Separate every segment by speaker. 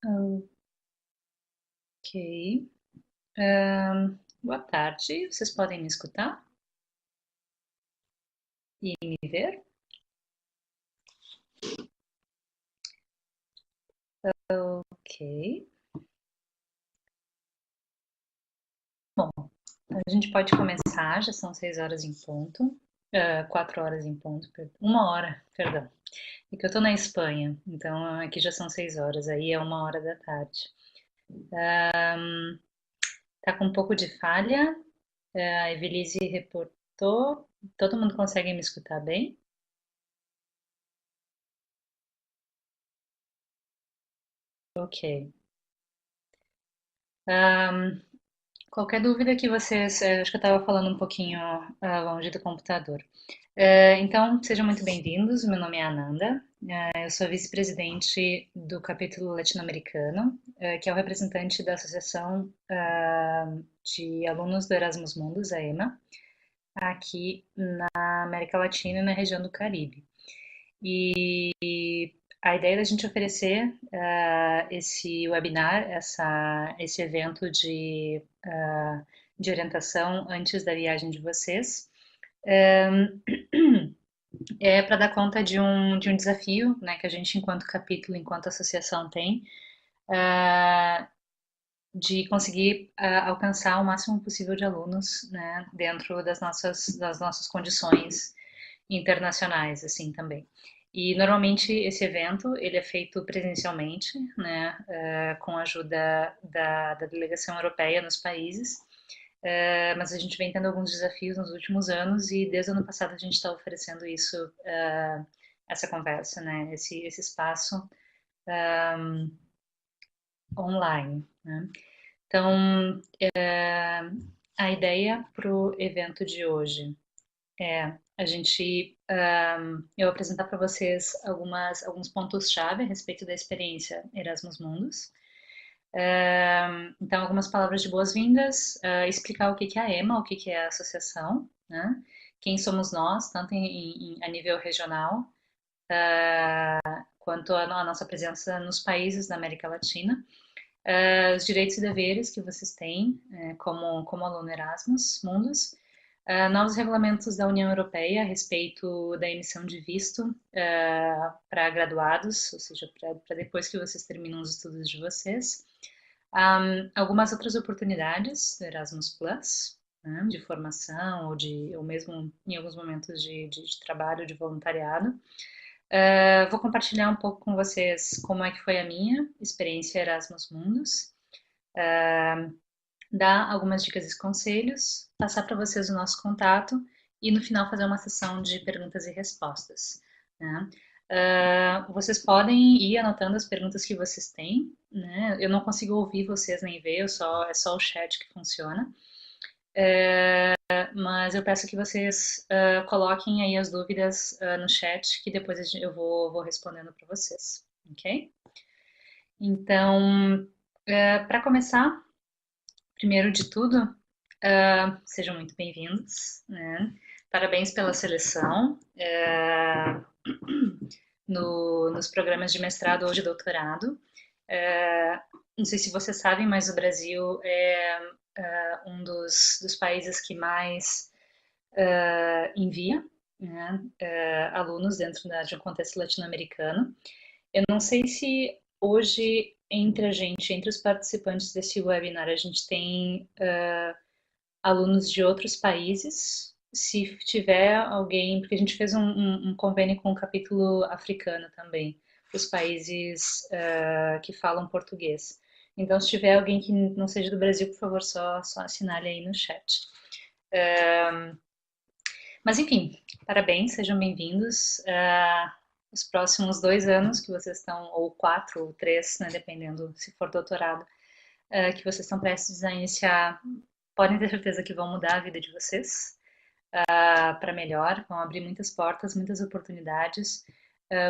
Speaker 1: Ok. Boa tarde. Vocês podem me escutar e me ver? Ok. Bom, a gente pode começar. Já são 6 horas em ponto. 4 horas em ponto. 1 hora, perdão. É que eu tô na Espanha, então aqui já são 6 horas. Aí é 1 hora da tarde. Tá com um pouco de falha. A Evelise reportou. Todo mundo consegue me escutar bem? Ok. Qualquer dúvida que vocês, acho que eu estava falando um pouquinho longe do computador. Então, sejam muito bem-vindos. Meu nome é Ananda. Eu sou vice-presidente do capítulo latino-americano, que é o representante da Associação de Alunos do Erasmus Mundus, a EMA, aqui na América Latina e na região do Caribe. E a ideia da gente oferecer esse webinar, esse evento de orientação antes da viagem de vocês, é para dar conta de um desafio, né, que a gente, enquanto capítulo, enquanto associação, tem, ah, de conseguir alcançar o máximo possível de alunos, né, dentro das nossas condições internacionais, assim, também. E normalmente esse evento ele é feito presencialmente, né, com a ajuda da delegação europeia nos países, mas a gente vem tendo alguns desafios nos últimos anos e desde o ano passado a gente está oferecendo isso, essa conversa, né, esse espaço online, né. Então, a ideia para o evento de hoje é a gente, eu apresentar para vocês alguns pontos-chave a respeito da experiência Erasmus Mundus. Então, algumas palavras de boas-vindas, explicar o que que é a EMA, o que que é a associação, né? Quem somos nós, tanto a nível regional, quanto a nossa presença nos países da América Latina, os direitos e deveres que vocês têm como aluno Erasmus Mundus, novos regulamentos da União Europeia a respeito da emissão de visto para graduados, ou seja, para depois que vocês terminam os estudos de vocês. Algumas outras oportunidades do Erasmus Plus, né, de formação ou mesmo em alguns momentos de trabalho, de voluntariado. Vou compartilhar um pouco com vocês como é que foi a minha experiência Erasmus Mundus, dar algumas dicas e conselhos, passar para vocês o nosso contato e no final fazer uma sessão de perguntas e respostas, né? Vocês podem ir anotando as perguntas que vocês têm, né? Eu não consigo ouvir vocês nem ver, é só o chat que funciona. Mas eu peço que vocês coloquem aí as dúvidas no chat, que depois eu vou respondendo para vocês, ok? Então, para começar, primeiro de tudo, sejam muito bem-vindos, né? Parabéns pela seleção nos programas de mestrado ou de doutorado. Não sei se vocês sabem, mas o Brasil é um dos países que mais envia, né, alunos dentro de um contexto latino-americano. Eu não sei se hoje entre a gente, entre os participantes desse webinar, a gente tem alunos de outros países. Se tiver alguém, porque a gente fez um convênio com o capítulo africano também, para os países que falam português. Então, se tiver alguém que não seja do Brasil, por favor, só assinale aí no chat. Mas, enfim, parabéns, sejam bem-vindos. Os próximos 2 anos que vocês estão, ou 4, ou 3, né, dependendo se for doutorado, que vocês estão prestes a iniciar, podem ter certeza que vão mudar a vida de vocês para melhor, vão abrir muitas portas, muitas oportunidades,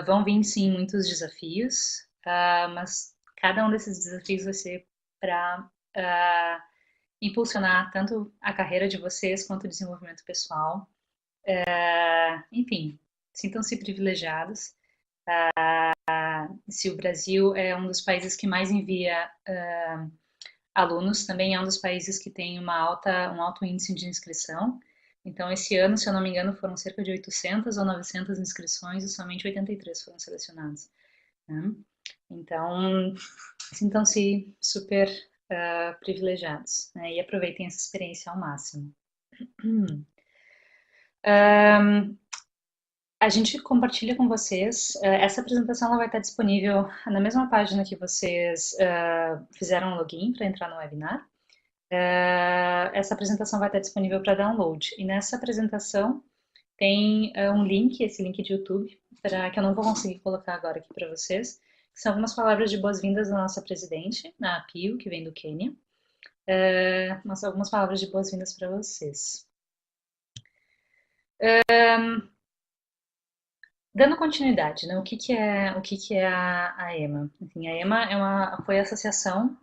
Speaker 1: vão vir sim muitos desafios, mas cada um desses desafios vai ser para impulsionar tanto a carreira de vocês quanto o desenvolvimento pessoal. Enfim, sintam-se privilegiados. Se o Brasil é um dos países que mais envia alunos, também é um dos países que tem um alto índice de inscrição. Então, esse ano, se eu não me engano, foram cerca de 800 ou 900 inscrições e somente 83 foram selecionados, né? Então, sintam-se super privilegiados, né? E aproveitem essa experiência ao máximo. A gente compartilha com vocês, essa apresentação ela vai estar disponível na mesma página que vocês fizeram o login para entrar no webinar. Essa apresentação vai estar disponível para download. E nessa apresentação tem um link, esse link de YouTube, que eu não vou conseguir colocar agora aqui para vocês, que são algumas palavras de boas-vindas da nossa presidente, na Pio, que vem do Quênia. Mas algumas palavras de boas-vindas para vocês. Dando continuidade, né? O que é a EMA? Enfim, a EMA foi a associação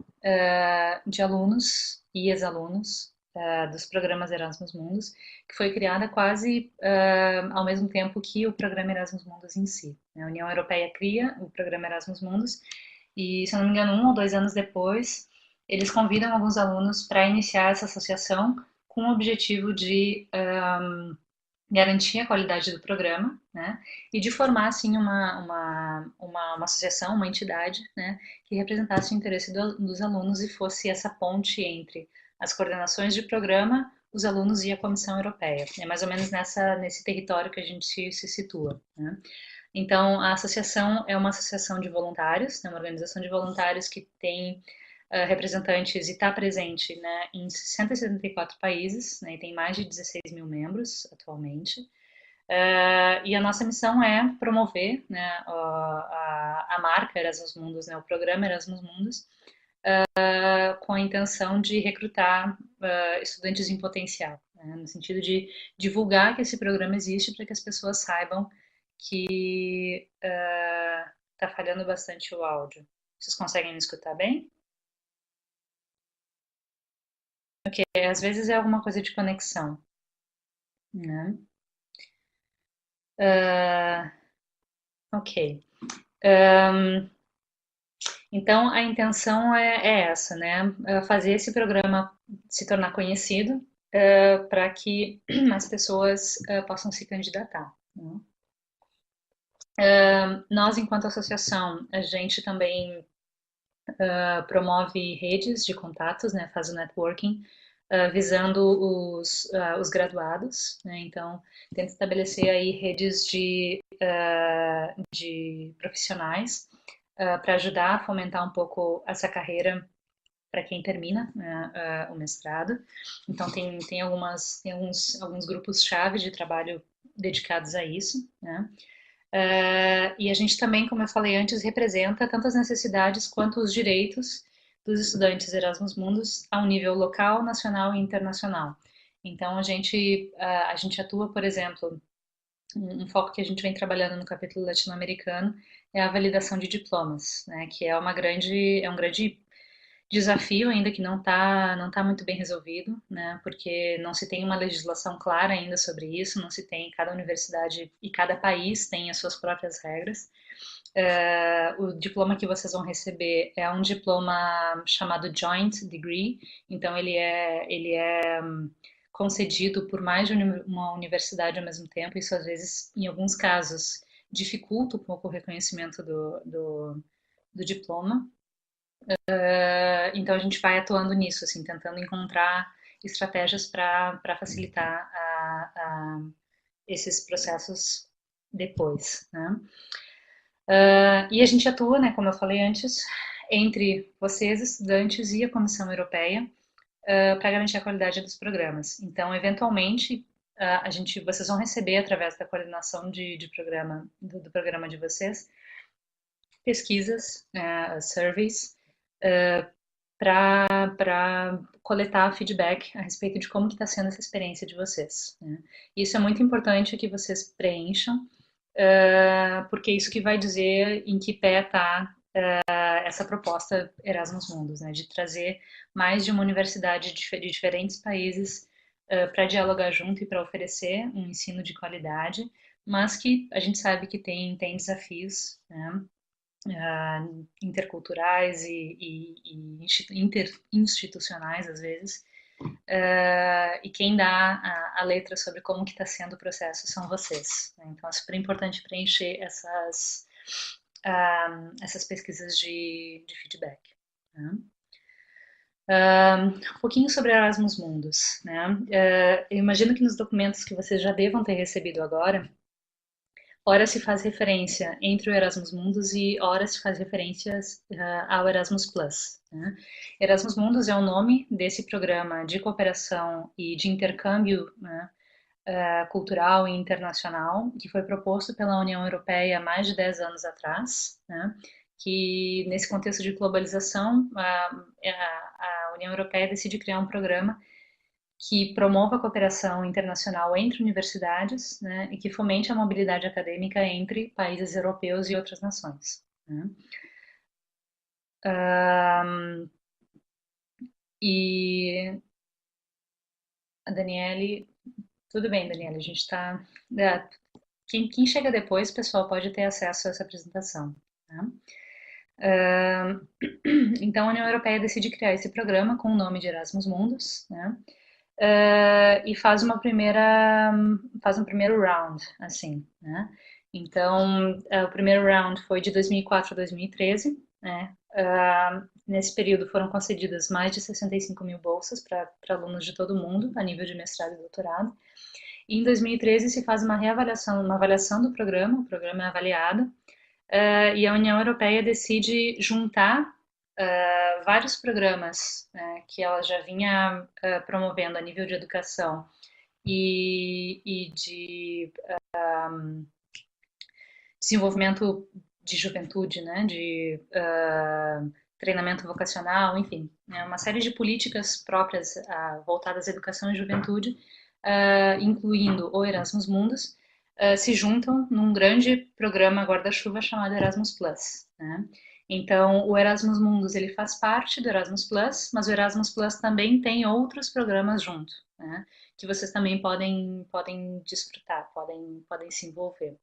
Speaker 1: de alunos e ex-alunos dos programas Erasmus Mundus, que foi criada quase ao mesmo tempo que o programa Erasmus Mundus em si, né? A União Europeia cria o programa Erasmus Mundus e, se eu não me engano, 1 ou 2 anos depois, eles convidam alguns alunos para iniciar essa associação com o objetivo de garantir a qualidade do programa, né, e de formar, assim, uma associação, uma entidade, né, que representasse o interesse dos alunos e fosse essa ponte entre as coordenações de programa, os alunos e a Comissão Europeia. É mais ou menos nesse território que a gente se situa, né. Então, a associação é uma associação de voluntários, né, uma organização de voluntários que tem representantes e está presente, né, em 174 países, né, e tem mais de 16 mil membros atualmente. E a nossa missão é promover, né, a marca Erasmus Mundus, né, o programa Erasmus Mundus, com a intenção de recrutar estudantes em potencial, né, no sentido de divulgar que esse programa existe para que as pessoas saibam que está falhando bastante o áudio. Vocês conseguem me escutar bem? Ok, às vezes é alguma coisa de conexão, né? Ok. Então, a intenção é essa, né? Fazer esse programa se tornar conhecido para que mais pessoas possam se candidatar, né? Nós, enquanto associação, a gente também promove redes de contatos, né? Faz o networking, visando os graduados, né? Então, tenta estabelecer aí redes de profissionais para ajudar a fomentar um pouco essa carreira para quem termina, né, o mestrado. Então, tem alguns grupos-chave de trabalho dedicados a isso, né? E a gente também, como eu falei antes, representa tanto as necessidades quanto os direitos dos estudantes Erasmus Mundus ao nível local, nacional e internacional. Então, a gente atua, por exemplo, um foco que a gente vem trabalhando no capítulo latino-americano é a validação de diplomas, né, que é um grande desafio ainda que não tá muito bem resolvido, né, porque não se tem uma legislação clara ainda sobre isso, não se tem, cada universidade e cada país tem as suas próprias regras. O diploma que vocês vão receber é um diploma chamado Joint Degree, então ele é concedido por mais de uma universidade ao mesmo tempo, isso às vezes, em alguns casos, dificulta um pouco o reconhecimento do diploma. Então a gente vai atuando nisso, assim, tentando encontrar estratégias para facilitar esses processos depois, né? E a gente atua, né, como eu falei antes, entre vocês, estudantes, e a Comissão Europeia para garantir a qualidade dos programas. Então, eventualmente, vocês vão receber, através da coordenação de programa, do programa de vocês, pesquisas, surveys, para coletar feedback a respeito de como está sendo essa experiência de vocês, né? Isso é muito importante que vocês preencham, porque é isso que vai dizer em que pé está essa proposta Erasmus Mundus, né, de trazer mais de uma universidade de diferentes países para dialogar junto e para oferecer um ensino de qualidade, mas que a gente sabe que tem desafios, né, interculturais e interinstitucionais, às vezes, e quem dá a letra sobre como que está sendo o processo são vocês, né? Então é super importante preencher essas pesquisas de feedback, né? Um pouquinho sobre Erasmus Mundus, né? Eu imagino que nos documentos que vocês já devam ter recebido agora, ora se faz referência entre o Erasmus Mundus e ora se faz referências ao Erasmus Plus, né? Erasmus Mundus é o nome desse programa de cooperação e de intercâmbio, né, cultural e internacional que foi proposto pela União Europeia há mais de 10 anos atrás, né? Que nesse contexto de globalização, a União Europeia decide criar um programa que promova a cooperação internacional entre universidades, né, e que fomente a mobilidade acadêmica entre países europeus e outras nações, né? E a Daniele, tudo bem, Daniele, a gente está. Quem chega depois, pessoal, pode ter acesso a essa apresentação, tá? Então, a União Europeia decide criar esse programa com o nome de Erasmus Mundus, né? E faz um primeiro round, assim, né? Então, o primeiro round foi de 2004 a 2013, né? Nesse período foram concedidas mais de 65 mil bolsas para alunos de todo o mundo, a nível de mestrado e doutorado. E em 2013 se faz uma reavaliação, uma avaliação do programa, o programa é avaliado, e a União Europeia decide juntar vários programas, né, que ela já vinha promovendo a nível de educação e de desenvolvimento de juventude, né, de treinamento vocacional, enfim, né, uma série de políticas próprias voltadas à educação e juventude, incluindo o Erasmus Mundus, se juntam num grande programa guarda-chuva chamado Erasmus Plus, né? Então, o Erasmus Mundus ele faz parte do Erasmus Plus, mas o Erasmus Plus também tem outros programas junto, né? Que vocês também podem desfrutar, podem se envolver.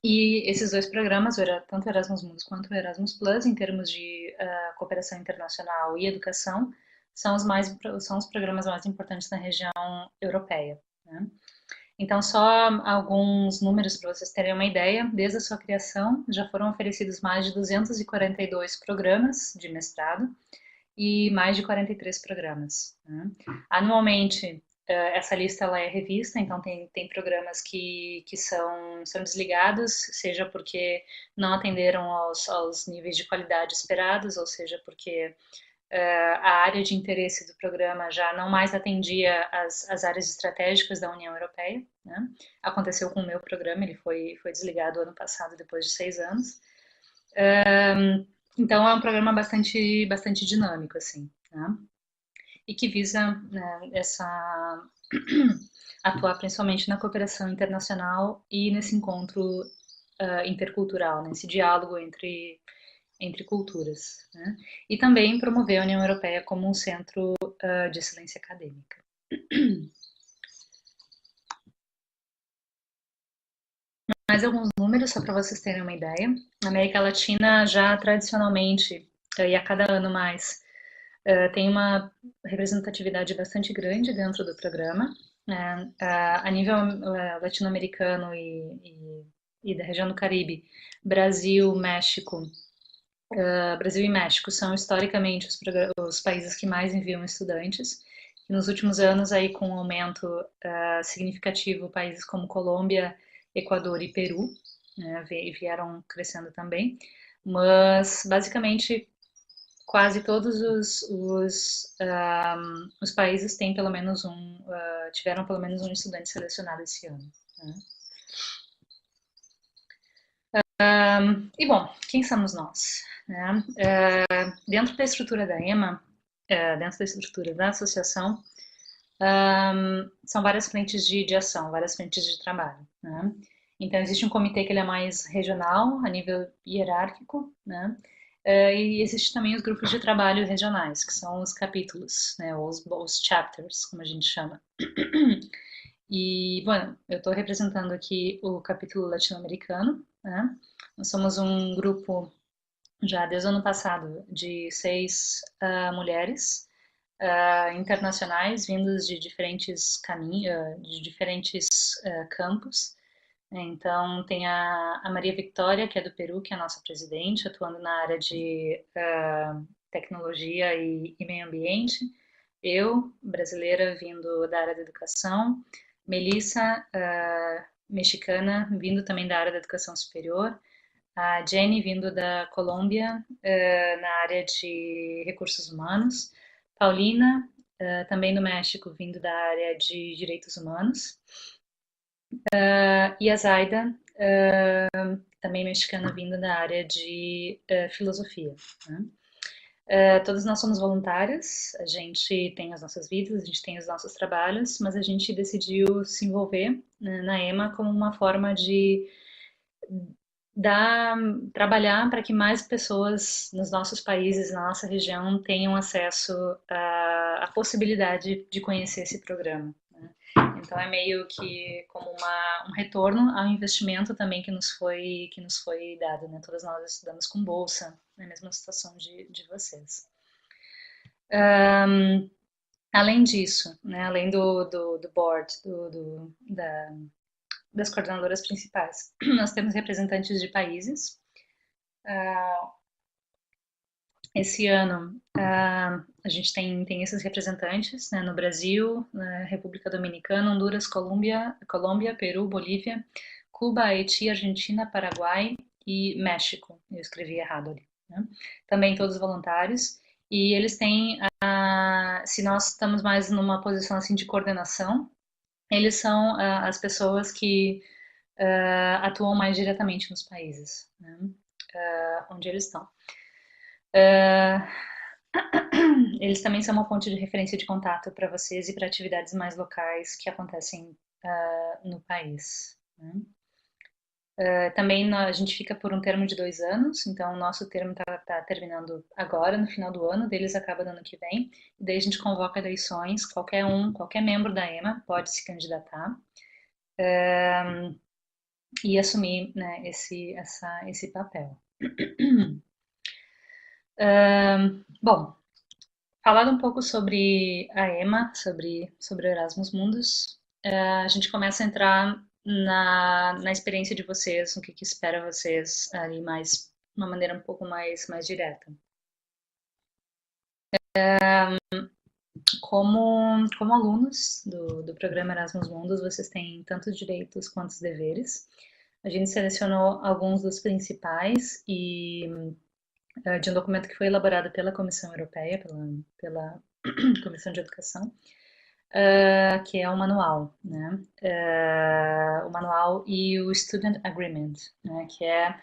Speaker 1: E esses dois programas, tanto o Erasmus Mundus quanto o Erasmus Plus, em termos de cooperação internacional e educação, são os programas mais importantes na região europeia, né? Então, só alguns números para vocês terem uma ideia. Desde a sua criação, já foram oferecidos mais de 242 programas de mestrado e mais de 43 programas, né? Anualmente, essa lista ela é revista, então tem programas que são desligados, seja porque não atenderam aos níveis de qualidade esperados, ou seja porque a área de interesse do programa já não mais atendia as áreas estratégicas da União Europeia, né? Aconteceu com o meu programa, ele foi desligado ano passado, depois de 6 anos. Então, é um programa bastante dinâmico, assim, né? E que visa, né, atuar principalmente na cooperação internacional e nesse encontro intercultural, nesse diálogo entre culturas, né? E também promover a União Europeia como um centro de excelência acadêmica. Mais alguns números, só para vocês terem uma ideia. A América Latina já tradicionalmente, e a cada ano mais, tem uma representatividade bastante grande dentro do programa, né? A nível latino-americano e da região do Caribe, Brasil e México são historicamente os países que mais enviam estudantes. E nos últimos anos, aí com um aumento significativo, países como Colômbia, Equador e Peru, né, vieram crescendo também. Mas basicamente quase todos os países têm pelo menos tiveram pelo menos um estudante selecionado esse ano, né? E bom, quem somos nós, né? Dentro da estrutura da EMA, dentro da estrutura da associação, são várias frentes de ação, várias frentes de trabalho, né? Então, existe um comitê que ele é mais regional, a nível hierárquico, né? E existe também os grupos de trabalho regionais, que são os capítulos, né? Os chapters, como a gente chama. E, bom, eu estou representando aqui o capítulo latino-americano, né? Nós somos um grupo já desde o ano passado de 6 mulheres internacionais vindas de diferentes caminhos, de diferentes campos. Então, tem a Maria Victória, que é do Peru, que é a nossa presidente, atuando na área de tecnologia e meio ambiente. Eu, brasileira, vindo da área da educação. Melissa, mexicana, vindo também da área da educação superior. A Jenny, vindo da Colômbia, na área de recursos humanos. Paulina, também do México, vindo da área de direitos humanos. E a Zaida, também mexicana, vindo da área de filosofia. Né? Todos nós somos voluntários, a gente tem as nossas vidas, a gente tem os nossos trabalhos, mas a gente decidiu se envolver, né, na EMA como uma forma de trabalhar para que mais pessoas nos nossos países, na nossa região, tenham acesso à possibilidade de conhecer esse programa. Né? Então é meio que como um retorno ao investimento também que nos foi dado, né? Todas nós estudamos com bolsa, na mesma situação de vocês. Além disso, né, além do board, das coordenadoras principais, nós temos representantes de países. Esse ano a gente tem esses representantes, né, no Brasil, República Dominicana, Honduras, Colômbia, Peru, Bolívia, Cuba, Haiti, Argentina, Paraguai e México. Eu escrevi errado ali. Né? Também todos voluntários. E eles têm, se nós estamos mais numa posição assim de coordenação, eles são as pessoas que atuam mais diretamente nos países, né, onde eles estão. Eles também são uma ponte de referência de contato para vocês e para atividades mais locais que acontecem no país. Né? Também a gente fica por um termo de 2 anos, então o nosso termo está terminando agora, no final do ano, deles acaba no ano que vem, e daí a gente convoca eleições, qualquer membro da EMA pode se candidatar e assumir, né, esse papel. Bom, falado um pouco sobre a EMA, sobre Erasmus Mundus, a gente começa a entrar na experiência de vocês, no que espera vocês ali mais, uma maneira um pouco mais direta. Como alunos do programa Erasmus Mundus, vocês têm tantos direitos quanto os deveres. A gente selecionou alguns dos principais e de um documento que foi elaborado pela Comissão Europeia, pela Comissão de Educação, que é o manual, né? O manual e o Student Agreement, né? Que é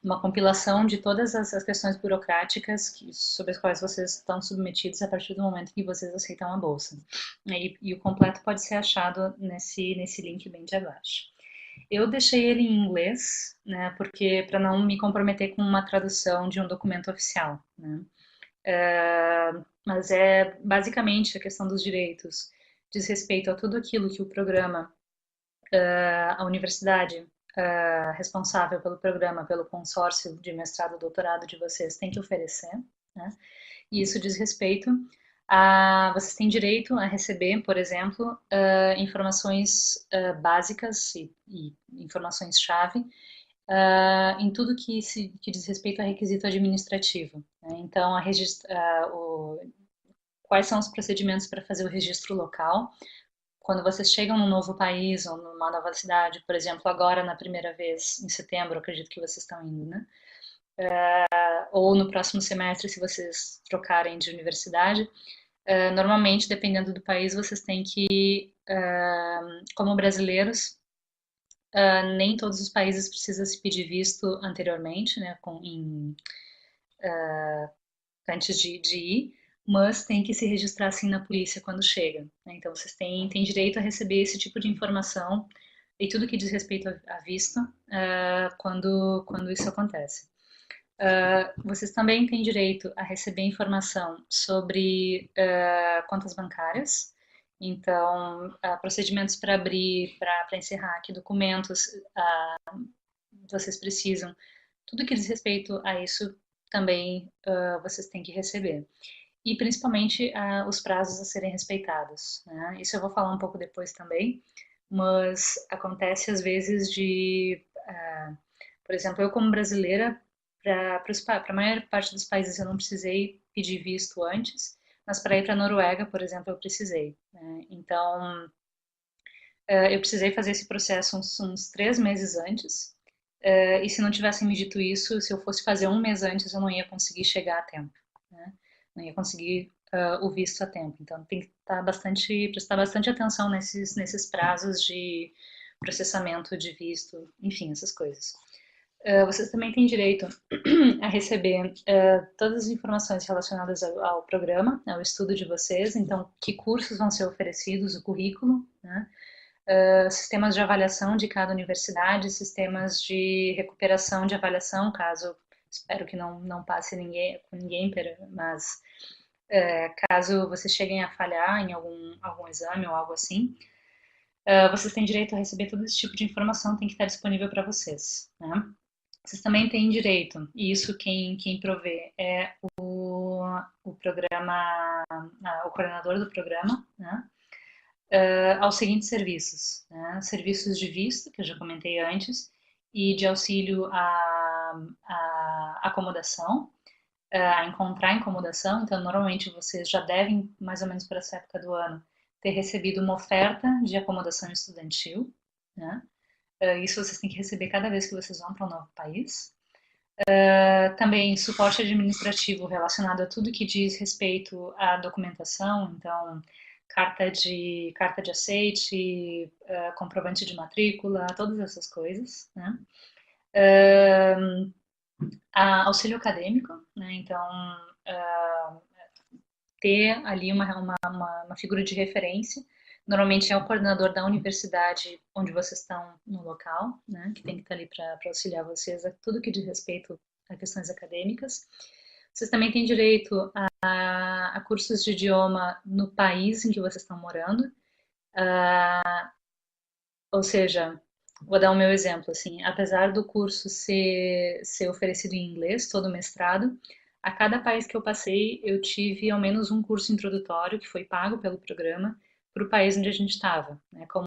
Speaker 1: uma compilação de todas as questões burocráticas sobre as quais vocês estão submetidos a partir do momento que vocês aceitam a bolsa. E o completo pode ser achado nesse link bem de abaixo. Eu deixei ele em inglês, né, porque para não me comprometer com uma tradução de um documento oficial, né. Mas é basicamente a questão dos direitos, diz respeito a tudo aquilo que o programa, a universidade responsável pelo programa, pelo consórcio de mestrado e doutorado de vocês tem que oferecer, né? E isso diz respeito vocês têm direito a receber, por exemplo, informações básicas e informações-chave em tudo que diz respeito a requisito administrativo. Né? Então, quais são os procedimentos para fazer o registro local? Quando vocês chegam num novo país ou numa nova cidade, por exemplo, agora na primeira vez, em setembro, acredito que vocês estão indo, né? Ou no próximo semestre, se vocês trocarem de universidade, normalmente, dependendo do país, vocês têm que, como brasileiros, nem todos os países precisam se pedir visto anteriormente, né, antes de ir, mas tem que se registrar assim na polícia quando chega. Né? Então, vocês têm direito a receber esse tipo de informação e tudo que diz respeito a visto quando isso acontece. Vocês também têm direito a receber informação sobre contas bancárias. Então, procedimentos para abrir, para encerrar, que documentos vocês precisam, tudo que diz respeito a isso também vocês têm que receber. E principalmente os prazos a serem respeitados, né? Isso eu vou falar um pouco depois também, mas acontece às vezes por exemplo, eu como brasileira, para a maior parte dos países eu não precisei pedir visto antes, mas para ir para a Noruega, por exemplo, eu precisei, né? Então, eu precisei fazer esse processo uns 3 meses antes, e se não tivessem me dito isso, se eu fosse fazer um mês antes, eu não ia conseguir chegar a tempo, né? Não ia conseguir o visto a tempo. Então, tem que prestar bastante atenção nesses prazos de processamento de visto, enfim, essas coisas. Vocês também têm direito a receber todas as informações relacionadas ao programa, ao estudo de vocês, então, que cursos vão ser oferecidos, o currículo, né? Sistemas de avaliação de cada universidade, sistemas de recuperação de avaliação, caso, espero que não passe com ninguém, mas caso vocês cheguem a falhar em algum exame ou algo assim, vocês têm direito a receber todo esse tipo de informação, tem que estar disponível para vocês, né? Vocês também têm direito, e isso quem provê é o programa, o coordenador do programa, né? Aos seguintes serviços, né? Serviços de visto, que eu já comentei antes, e de auxílio à acomodação, a encontrar acomodação. Então, normalmente vocês já devem, mais ou menos por essa época do ano, ter recebido uma oferta de acomodação estudantil, né? Isso vocês têm que receber cada vez que vocês vão para um novo país. Também suporte administrativo relacionado a tudo que diz respeito à documentação, então carta de aceite, comprovante de matrícula, todas essas coisas, né? Auxílio acadêmico, né? Então ter ali uma figura de referência. Normalmente é o coordenador da universidade onde vocês estão no local, né? Que tem que estar ali para auxiliar vocês a tudo que diz respeito a questões acadêmicas. Vocês também têm direito a cursos de idioma no país em que vocês estão morando. Ou seja, vou dar o meu exemplo, assim, apesar do curso ser oferecido em inglês, todo o mestrado, a cada país que eu passei, eu tive ao menos um curso introdutório que foi pago pelo programa para o país onde a gente estava, né, como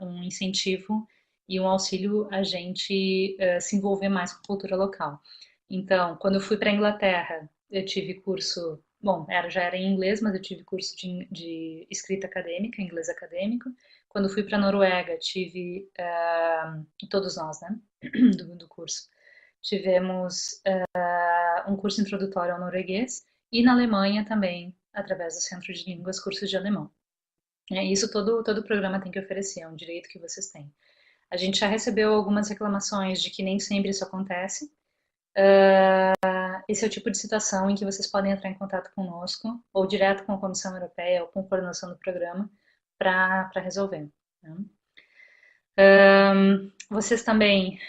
Speaker 1: um incentivo e um auxílio a gente se envolver mais com a cultura local. Então, quando eu fui para a Inglaterra, eu tive curso, bom, já era em inglês, mas eu tive curso de escrita acadêmica, inglês acadêmico. Quando fui para a Noruega, tive, todos nós, né, do curso, tivemos um curso introdutório ao norueguês e na Alemanha também, através do Centro de Línguas, cursos de alemão. Isso todo o programa tem que oferecer, é um direito que vocês têm. A gente já recebeu algumas reclamações de que nem sempre isso acontece. Esse é o tipo de situação em que vocês podem entrar em contato conosco, ou direto com a Comissão Europeia, ou com a coordenação do programa, para resolver, né? Vocês também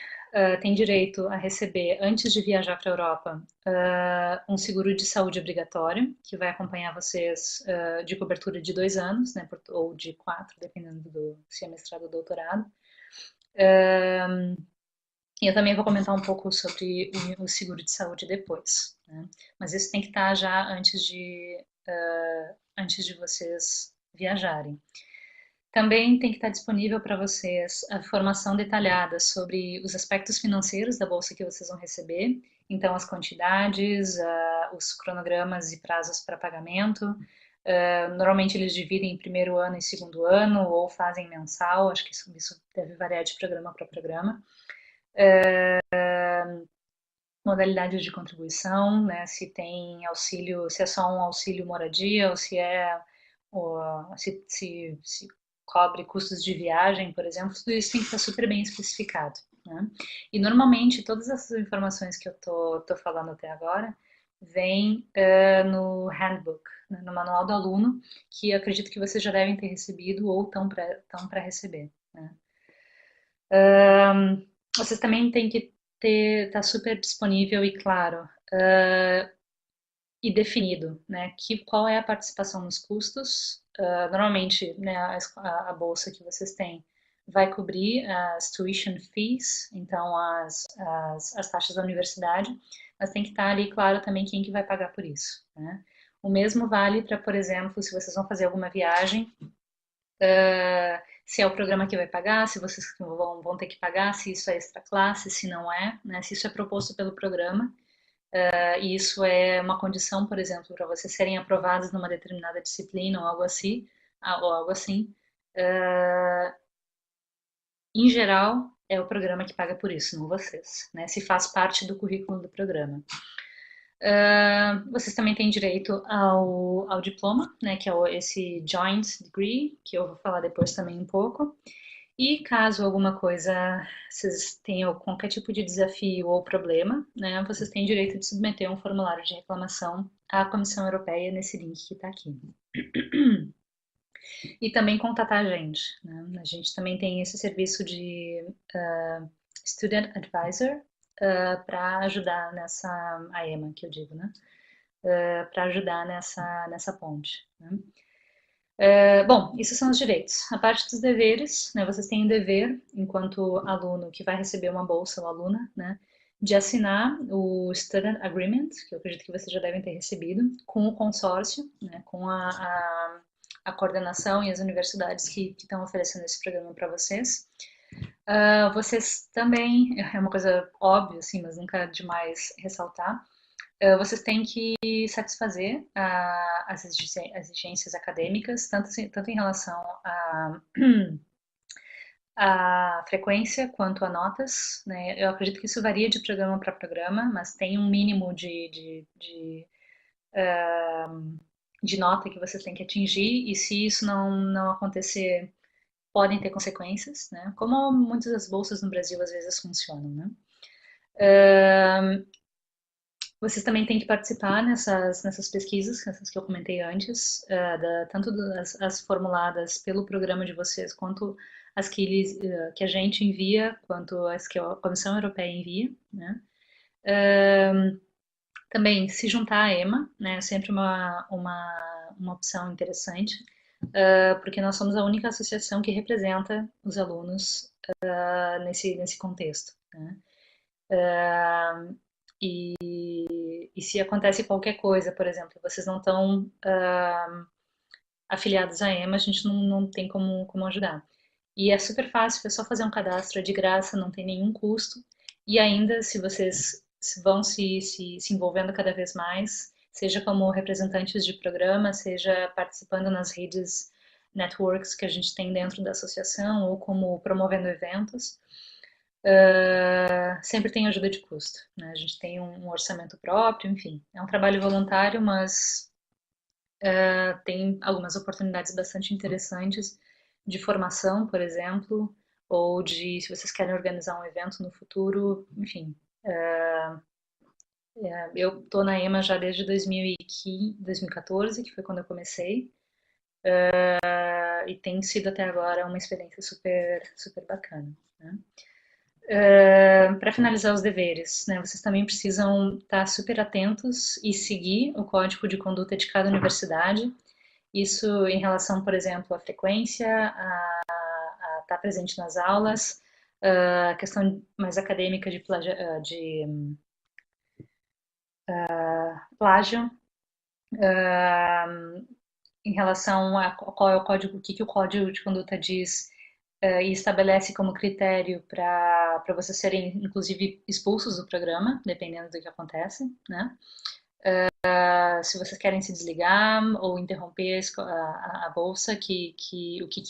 Speaker 1: têm direito a receber, antes de viajar para a Europa, um seguro de saúde obrigatório, que vai acompanhar vocês de cobertura de 2 anos, né, ou de 4, dependendo se é mestrado ou doutorado. E eu também vou comentar um pouco sobre o seguro de saúde depois, né? Mas isso tem que estar já antes de vocês viajarem. Também tem que estar disponível para vocês a informação detalhada sobre os aspectos financeiros da bolsa que vocês vão receber, então as quantidades, os cronogramas e prazos para pagamento. Normalmente eles dividem em primeiro ano e segundo ano, ou fazem mensal, acho que isso deve variar de programa para programa. Modalidades de contribuição, né? Se tem auxílio, se é só um auxílio moradia, ou se se cobre custos de viagem, por exemplo, tudo isso tem que estar super bem especificado, né? E normalmente todas essas informações que eu tô falando até agora vêm no handbook, né? No manual do aluno, que eu acredito que vocês já devem ter recebido ou estão para receber, né? Vocês também têm que tá super disponível e claro e definido, né? Qual é a participação nos custos normalmente, né, a bolsa que vocês têm vai cobrir as tuition fees, então as taxas da universidade, mas tem que estar ali claro também quem que vai pagar por isso, né? O mesmo vale para, por exemplo, se vocês vão fazer alguma viagem, se é o programa que vai pagar, se vocês vão ter que pagar, se isso é extra classe, se não é, né? Se isso é proposto pelo programa, e isso é uma condição, por exemplo, para vocês serem aprovados numa determinada disciplina ou algo assim, em geral, é o programa que paga por isso, não vocês, né? Se faz parte do currículo do programa. Vocês também têm direito ao diploma, né, que é esse Joint Degree, que eu vou falar depois também um pouco. E caso alguma coisa, vocês tenham qualquer tipo de desafio ou problema, né, vocês têm direito de submeter um formulário de reclamação à Comissão Europeia nesse link que está aqui. E também contatar a gente, né? A gente também tem esse serviço de Student Advisor para ajudar nessa, a EMA que eu digo, né? Para ajudar nessa ponte, né? Bom, isso são os direitos. A parte dos deveres, né, vocês têm o dever, enquanto aluno que vai receber uma bolsa ou aluna, né, de assinar o Student Agreement, que eu acredito que vocês já devem ter recebido, com o consórcio, né, com a coordenação e as universidades que estão oferecendo esse programa para vocês. Vocês também, é uma coisa óbvia, assim, mas nunca é demais ressaltar, vocês têm que satisfazer as exigências acadêmicas, tanto em relação à frequência quanto a notas, né? Eu acredito que isso varia de programa para programa, mas tem um mínimo de nota que vocês têm que atingir, e se isso não acontecer, podem ter consequências, né? Como muitas das bolsas no Brasil às vezes funcionam, né? Vocês também têm que participar nessas pesquisas, essas que eu comentei antes, tanto as formuladas pelo programa de vocês, quanto as que a gente envia, quanto as que a Comissão Europeia envia, né? Também se juntar à EMA, né? É sempre uma opção interessante, porque nós somos a única associação que representa os alunos nesse contexto, né? E se acontece qualquer coisa, por exemplo, vocês não estão afiliados à EMA, a gente não tem como ajudar. E é super fácil, é só fazer um cadastro, é de graça, não tem nenhum custo. E ainda, se vocês vão se envolvendo cada vez mais, seja como representantes de programa, seja participando nas redes, networks que a gente tem dentro da associação, ou como promovendo eventos, sempre tem ajuda de custo, né? A gente tem um orçamento próprio, enfim. É um trabalho voluntário, mas tem algumas oportunidades bastante interessantes de formação, por exemplo, ou de, se vocês querem organizar um evento no futuro, enfim. Eu estou na EMA já desde 2014, que foi quando eu comecei, e tem sido até agora uma experiência super, super bacana, né? Para finalizar os deveres, né, vocês também precisam estar super atentos e seguir o código de conduta de cada universidade. Isso em relação, por exemplo, à frequência, a estar presente nas aulas, a questão mais acadêmica de plágio, em relação a qual é o código, o que o código de conduta diz e estabelece como critério para vocês serem, inclusive, expulsos do programa, dependendo do que acontece, né? Se vocês querem se desligar ou interromper a bolsa, o que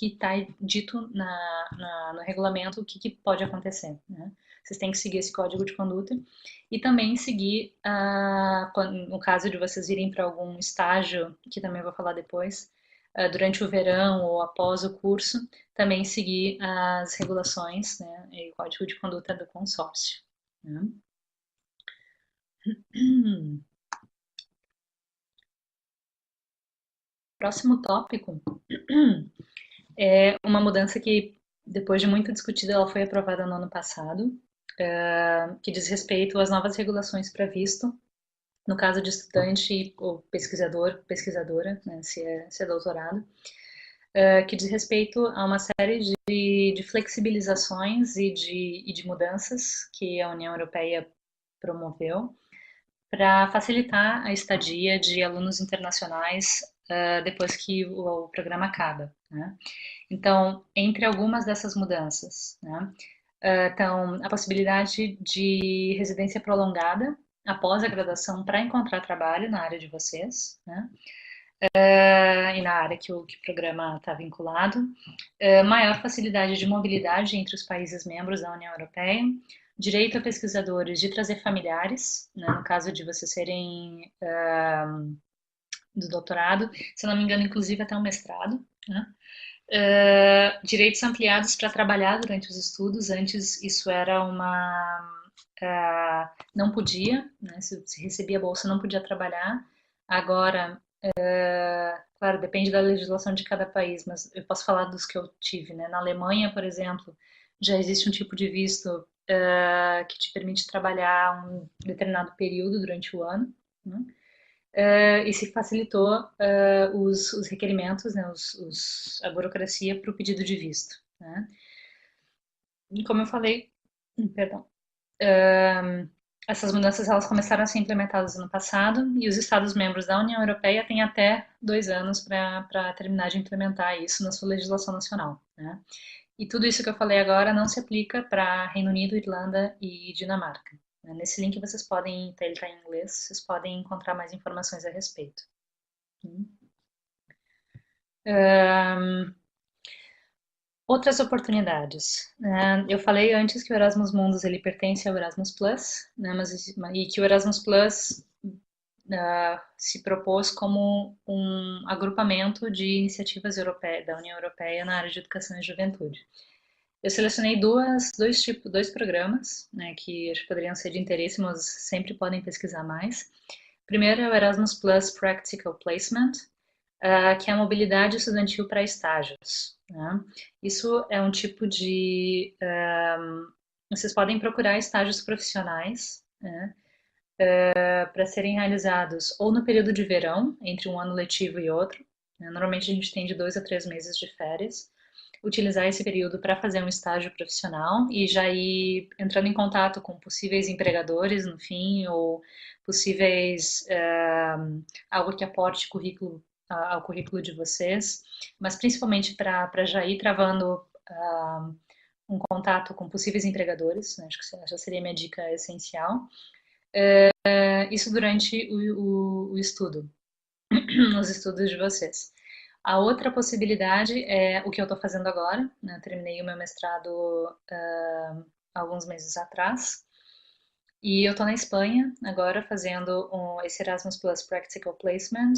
Speaker 1: está dito no regulamento, o que pode acontecer, né? Vocês têm que seguir esse código de conduta e também seguir, no caso de vocês irem para algum estágio, que também eu vou falar depois, durante o verão ou após o curso, também seguir as regulações, né, e o código de conduta do consórcio, né? Próximo tópico é uma mudança que, depois de muito discutida, ela foi aprovada no ano passado, que diz respeito às novas regulações para visto no caso de estudante ou pesquisador, pesquisadora, né, se é doutorado, que diz respeito a uma série de flexibilizações e de mudanças que a União Europeia promoveu para facilitar a estadia de alunos internacionais depois que o programa acaba, né? Então, entre algumas dessas mudanças, né, estão a possibilidade de residência prolongada após a graduação para encontrar trabalho na área de vocês, né? E na área que o programa está vinculado, maior facilidade de mobilidade entre os países membros da União Europeia, direito a pesquisadores de trazer familiares, né, no caso de vocês serem do doutorado, se não me engano, inclusive até um mestrado, né? Direitos ampliados para trabalhar durante os estudos. Antes isso era não podia, né? Se recebia bolsa não podia trabalhar. Agora, claro, depende da legislação de cada país, mas eu posso falar dos que eu tive, né? Na Alemanha, por exemplo, já existe um tipo de visto que te permite trabalhar um determinado período durante o ano, né? E se facilitou os requerimentos, né, a burocracia para o pedido de visto, né? E como eu falei, perdão, essas mudanças elas começaram a ser implementadas no passado e os Estados-membros da União Europeia têm até 2 anos para terminar de implementar isso na sua legislação nacional, né? E tudo isso que eu falei agora não se aplica para Reino Unido, Irlanda e Dinamarca. Nesse link vocês podem, ele está em inglês, vocês podem encontrar mais informações a respeito. Outras oportunidades. Eu falei antes que o Erasmus Mundus ele pertence ao Erasmus Plus, né, e que o Erasmus Plus se propôs como um agrupamento de iniciativas da União Europeia na área de educação e juventude. Eu selecionei dois programas, né, que acho que poderiam ser de interesse, mas sempre podem pesquisar mais. Primeiro é o Erasmus Plus Practical Placement, que é a mobilidade estudantil para estágios, né? Isso é um tipo de... vocês podem procurar estágios profissionais, né, para serem realizados ou no período de verão, entre um ano letivo e outro, né? Normalmente a gente tem de 2 a 3 meses de férias, utilizar esse período para fazer um estágio profissional e já ir entrando em contato com possíveis empregadores no fim, ou possíveis algo que aporte ao currículo de vocês, mas principalmente para já ir travando um contato com possíveis empregadores, né? Acho que essa seria a minha dica essencial. Isso durante o estudo, os estudos de vocês. A outra possibilidade é o que eu estou fazendo agora, né? Terminei o meu mestrado alguns meses atrás, e eu estou na Espanha agora fazendo esse Erasmus Plus Practical Placement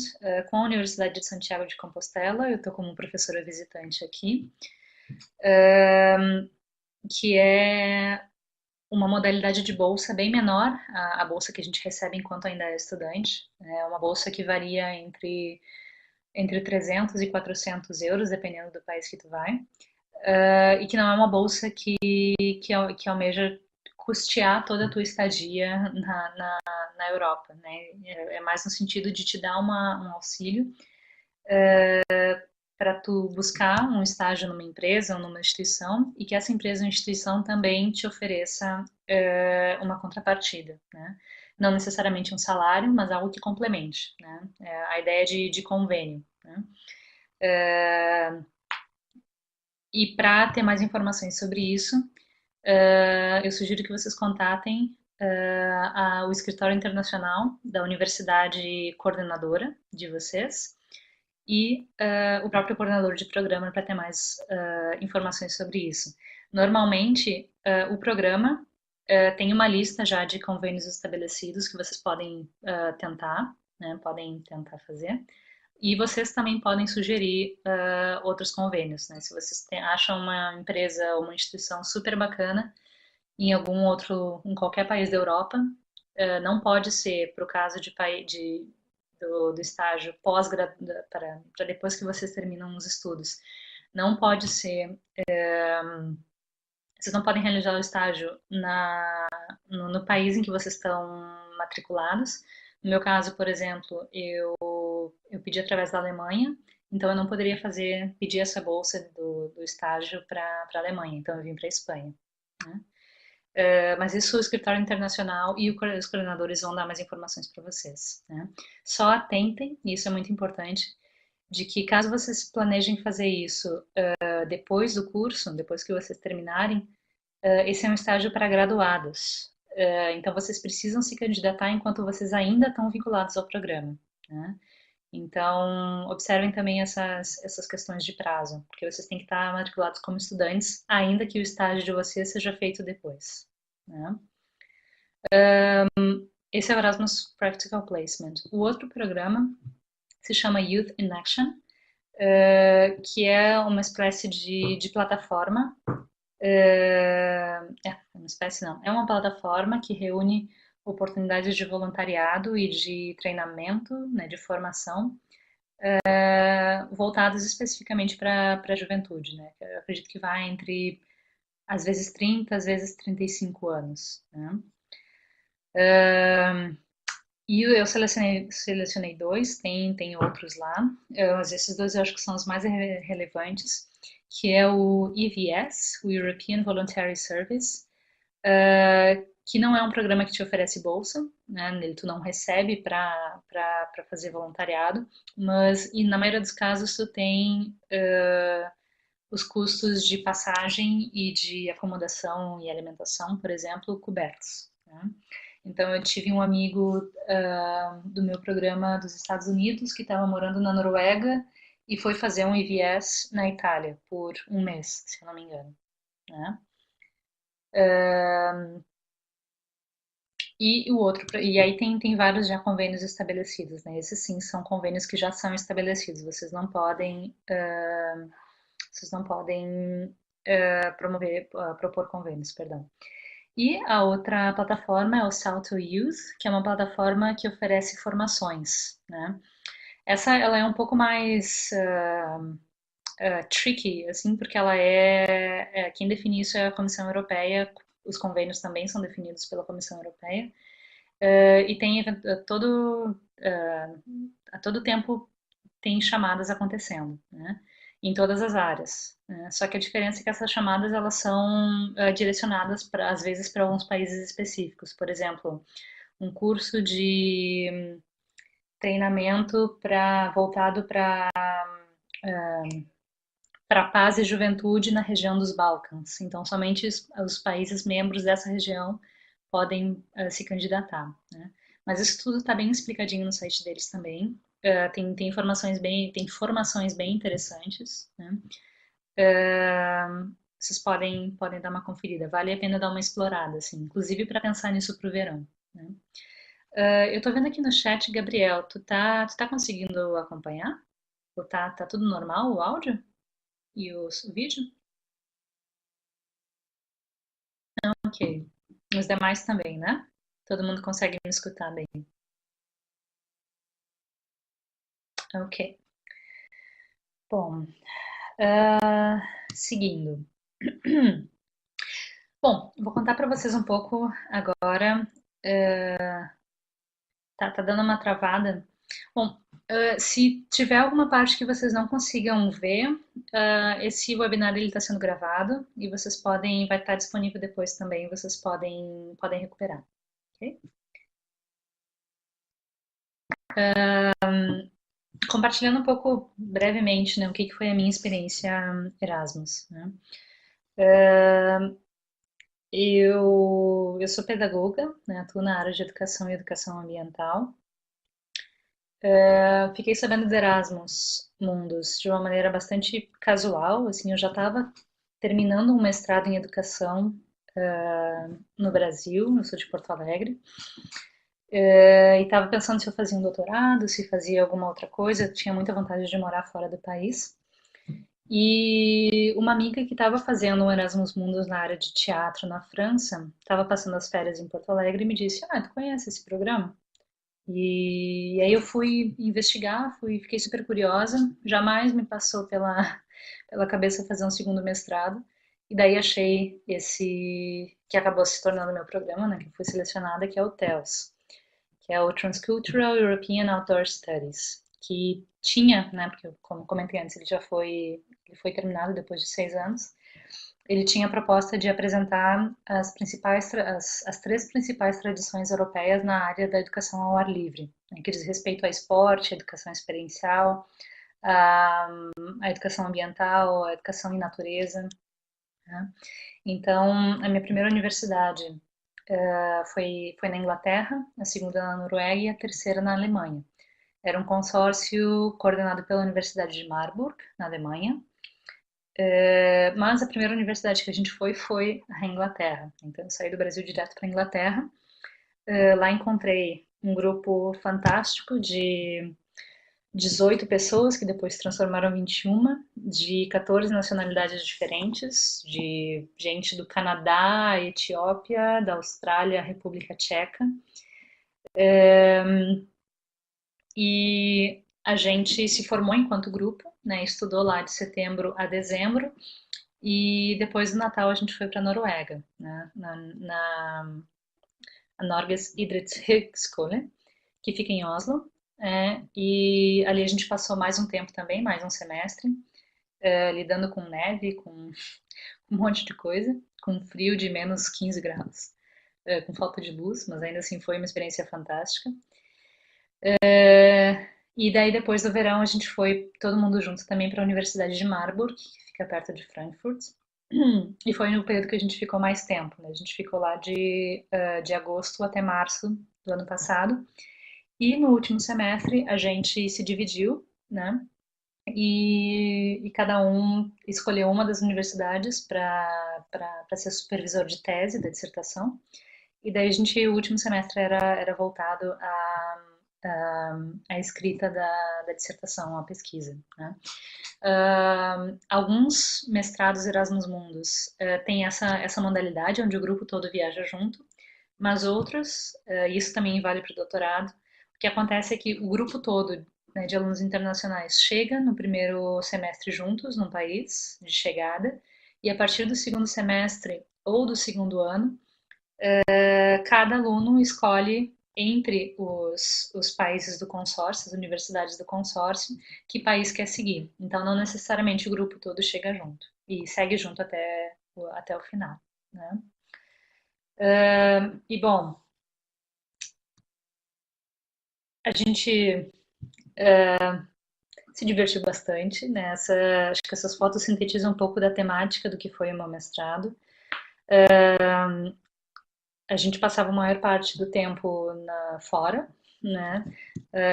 Speaker 1: com a Universidade de Santiago de Compostela. Eu estou como professora visitante aqui, que é uma modalidade de bolsa bem menor, a bolsa que a gente recebe enquanto ainda é estudante. É uma bolsa que varia entre 300 e 400 euros, dependendo do país que tu vai, e que não é uma bolsa que almeja custear toda a tua estadia na Europa, né? É mais no sentido de te dar um auxílio para tu buscar um estágio numa empresa ou numa instituição e que essa empresa ou instituição também te ofereça uma contrapartida, né? Não necessariamente um salário, mas algo que complemente, né? A ideia de convênio, né? E para ter mais informações sobre isso, eu sugiro que vocês contatem o escritório internacional da universidade coordenadora de vocês e o próprio coordenador de programa para ter mais informações sobre isso. Normalmente, o programa tem uma lista já de convênios estabelecidos que vocês podem tentar, né, podem tentar fazer. E vocês também podem sugerir outros convênios, né? Se vocês acham uma empresa ou uma instituição super bacana em qualquer país da Europa, não pode ser para o caso do estágio para depois que vocês terminam os estudos. Não pode ser, vocês não podem realizar o estágio no país em que vocês estão matriculados, No meu caso, por exemplo, eu pedi através da Alemanha, então eu não poderia pedir essa bolsa do estágio para a Alemanha, então eu vim para a Espanha, né? Mas isso o escritório internacional e os coordenadores vão dar mais informações para vocês, né? Só atentem, e isso é muito importante, de que caso vocês planejem fazer isso depois do curso, depois que vocês terminarem, esse é um estágio para graduados. Então vocês precisam se candidatar enquanto vocês ainda estão vinculados ao programa, né? Então, observem também essas questões de prazo, porque vocês têm que estar matriculados como estudantes, ainda que o estágio de vocês seja feito depois, né? Esse é o Erasmus Practical Placement. O outro programa se chama Youth in Action, que é uma espécie de plataforma. Uma espécie não, é uma plataforma que reúne oportunidades de voluntariado e de treinamento, né, de formação, voltadas especificamente para a juventude, né? Eu acredito que vai entre, às vezes, 30, às vezes 35 anos, né? E eu selecionei dois, tem outros lá, mas esses dois eu acho que são os mais relevantes, que é o EVS, o European Voluntary Service, que não é um programa que te oferece bolsa, né? Nele tu não recebe para fazer voluntariado, mas e na maioria dos casos tu tem os custos de passagem e de acomodação e alimentação, por exemplo, cobertos, né? Então eu tive um amigo do meu programa dos Estados Unidos que estava morando na Noruega e foi fazer um IVS na Itália por um mês, se eu não me engano, né? E o outro, e aí tem vários já convênios estabelecidos, né? Esses sim são convênios que já são estabelecidos. Vocês não podem propor convênios, perdão. E a outra plataforma é o Salto Youth, que é uma plataforma que oferece formações, né? Essa, ela é um pouco mais tricky, assim, porque quem define isso é a Comissão Europeia, os convênios também são definidos pela Comissão Europeia, e tem a todo tempo tem chamadas acontecendo, né? Em todas as áreas, né? Só que a diferença é que essas chamadas elas são direcionadas às vezes para alguns países específicos. Por exemplo, um curso de treinamento voltado para paz e juventude na região dos Balcãs. Então, somente os países membros dessa região podem se candidatar, né? Mas isso tudo está bem explicadinho no site deles também. Tem formações bem interessantes, né? Vocês podem dar uma conferida. Vale a pena dar uma explorada, assim, inclusive para pensar nisso para o verão, né? Eu tô vendo aqui no chat, Gabriel, tu tá conseguindo acompanhar? Ou tá tudo normal, o áudio e o vídeo? Ok. Os demais também, né? Todo mundo consegue me escutar bem. Ok. Bom, seguindo. Bom, vou contar para vocês um pouco agora. Tá dando uma travada. Bom, se tiver alguma parte que vocês não consigam ver, esse webinar ele está sendo gravado e vai estar disponível depois também, vocês podem recuperar, ok? Compartilhando um pouco brevemente, né, o que foi a minha experiência Erasmus, né? Eu sou pedagoga, né, atuo na área de educação e educação ambiental. Fiquei sabendo do Erasmus Mundus de uma maneira bastante casual, assim, eu já estava terminando um mestrado em educação no Brasil, eu sou de Porto Alegre, e estava pensando se eu fazia um doutorado, se fazia alguma outra coisa, eu tinha muita vontade de morar fora do país. E uma amiga que estava fazendo um Erasmus Mundus na área de teatro na França, estava passando as férias em Porto Alegre e me disse: Ah, tu conhece esse programa? E aí eu fui investigar, fiquei super curiosa, jamais me passou pela cabeça fazer um segundo mestrado, e daí achei esse que acabou se tornando meu programa, né, que foi selecionada, que é o TELS, que é o Transcultural European Outdoor Studies, que tinha, né, porque como comentei antes, ele foi terminado depois de 6 anos. Ele tinha a proposta de apresentar as três principais tradições europeias na área da educação ao ar livre, né, que diz respeito a esporte, a educação experiencial, a, a educação ambiental, a educação em natureza, né? Então, a minha primeira universidade foi na Inglaterra, a segunda na Noruega e a terceira na Alemanha. Era um consórcio coordenado pela Universidade de Marburg, na Alemanha, mas a primeira universidade que a gente foi a Inglaterra. Então, eu saí do Brasil direto para a Inglaterra. Lá encontrei um grupo fantástico de 18 pessoas, que depois se transformaram em 21, de 14 nacionalidades diferentes, de gente do Canadá, Etiópia, da Austrália, República Tcheca. E a gente se formou enquanto grupo, né? Estudou lá de setembro a dezembro. E depois do Natal a gente foi para a Noruega, né? Na Norges Idrettshøgskole, que fica em Oslo. E ali a gente passou mais um tempo também, mais um semestre, lidando com neve, com um monte de coisa, com frio de menos 15 graus, com falta de luz, mas ainda assim foi uma experiência fantástica. E daí depois do verão a gente foi todo mundo junto também para a Universidade de Marburg, que fica perto de Frankfurt. E foi no período que a gente ficou mais tempo, né? A gente ficou lá de agosto até março do ano passado. E no último semestre a gente se dividiu, né? E cada um escolheu uma das universidades para ser supervisor de tese da dissertação. E daí o último semestre era voltado à escrita da dissertação, à pesquisa, né? Alguns mestrados Erasmus Mundus têm essa modalidade, onde o grupo todo viaja junto, mas outros, isso também vale para o doutorado, o que acontece é que o grupo todo, né, de alunos internacionais chega no primeiro semestre juntos no país de chegada, e a partir do segundo semestre ou do segundo ano, cada aluno escolhe entre os países do consórcio, as universidades do consórcio, que país quer seguir. Então, não necessariamente o grupo todo chega junto e segue junto até o final, né? E bom, a gente se divertiu bastante, né? Acho que essas fotos sintetizam um pouco da temática do que foi o meu mestrado. A gente passava a maior parte do tempo fora, né?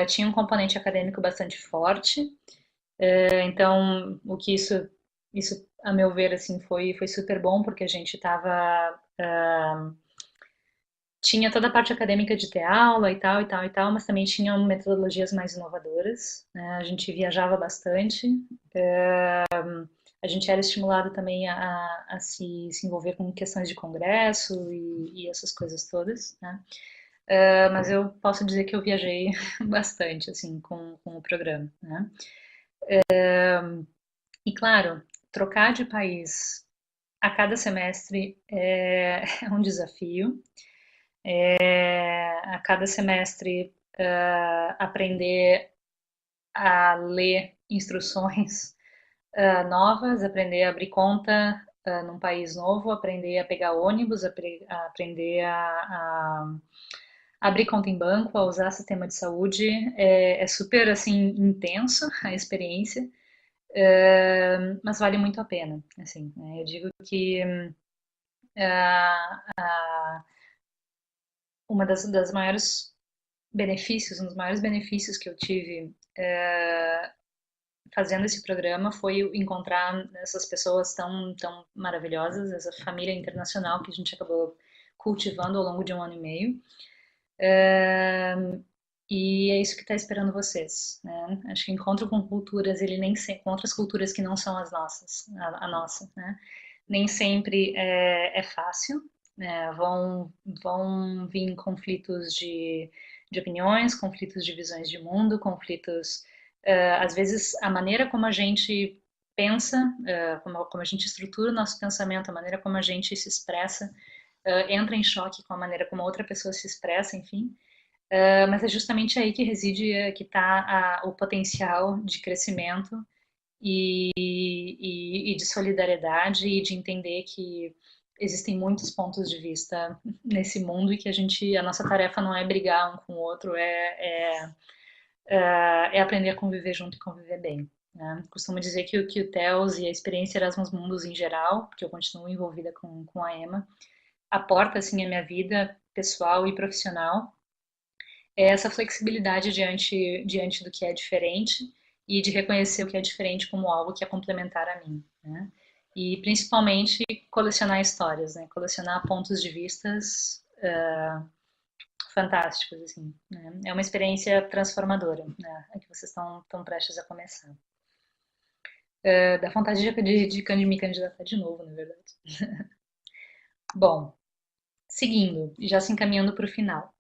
Speaker 1: Tinha um componente acadêmico bastante forte, então o que isso a meu ver assim foi super bom porque a gente estava tinha toda a parte acadêmica de ter aula e tal e tal e tal, mas também tinha metodologias mais inovadoras, né? A gente viajava bastante, a gente era estimulado também a se envolver com questões de congresso e essas coisas todas, né? Mas eu posso dizer que eu viajei bastante, assim, com o programa, né? E claro, trocar de país a cada semestre é um desafio. A cada semestre aprender a ler instruções novas, aprender a abrir conta num país novo, aprender a pegar ônibus, aprender a abrir conta em banco, a usar sistema de saúde. É super assim intenso a experiência, mas vale muito a pena. Assim, né? Eu digo que uma das maiores um dos maiores benefícios que eu tive fazendo esse programa foi encontrar essas pessoas tão maravilhosas, essa família internacional que a gente acabou cultivando ao longo de 1 ano e meio. E é isso que está esperando vocês, né? Acho que encontro com culturas, ele nem sempre, com outras culturas que não são as nossas, a nossa, né? Nem sempre é fácil, né? Vão vir conflitos de opiniões, conflitos de visões de mundo, conflitos, às vezes a maneira como a gente pensa, como a gente estrutura o nosso pensamento, a maneira como a gente se expressa, entra em choque com a maneira como a outra pessoa se expressa, enfim. Mas é justamente aí que reside, que está o potencial de crescimento e de solidariedade e de entender que existem muitos pontos de vista nesse mundo e que a nossa tarefa não é brigar um com o outro, é aprender a conviver junto e conviver bem. Né? Costumo dizer que o TELS e a experiência Erasmus Mundus em geral, porque eu continuo envolvida com a EMA, aporta assim a minha vida pessoal e profissional é essa flexibilidade diante do que é diferente e de reconhecer o que é diferente como algo que é complementar a mim, né? E principalmente colecionar histórias, né? Colecionar pontos de vistas fantásticos, assim, né? É uma experiência transformadora, né? É que vocês estão prestes a começar. Dá vontade de me candidatar de novo, na verdade. Bom, seguindo, já se encaminhando para o final.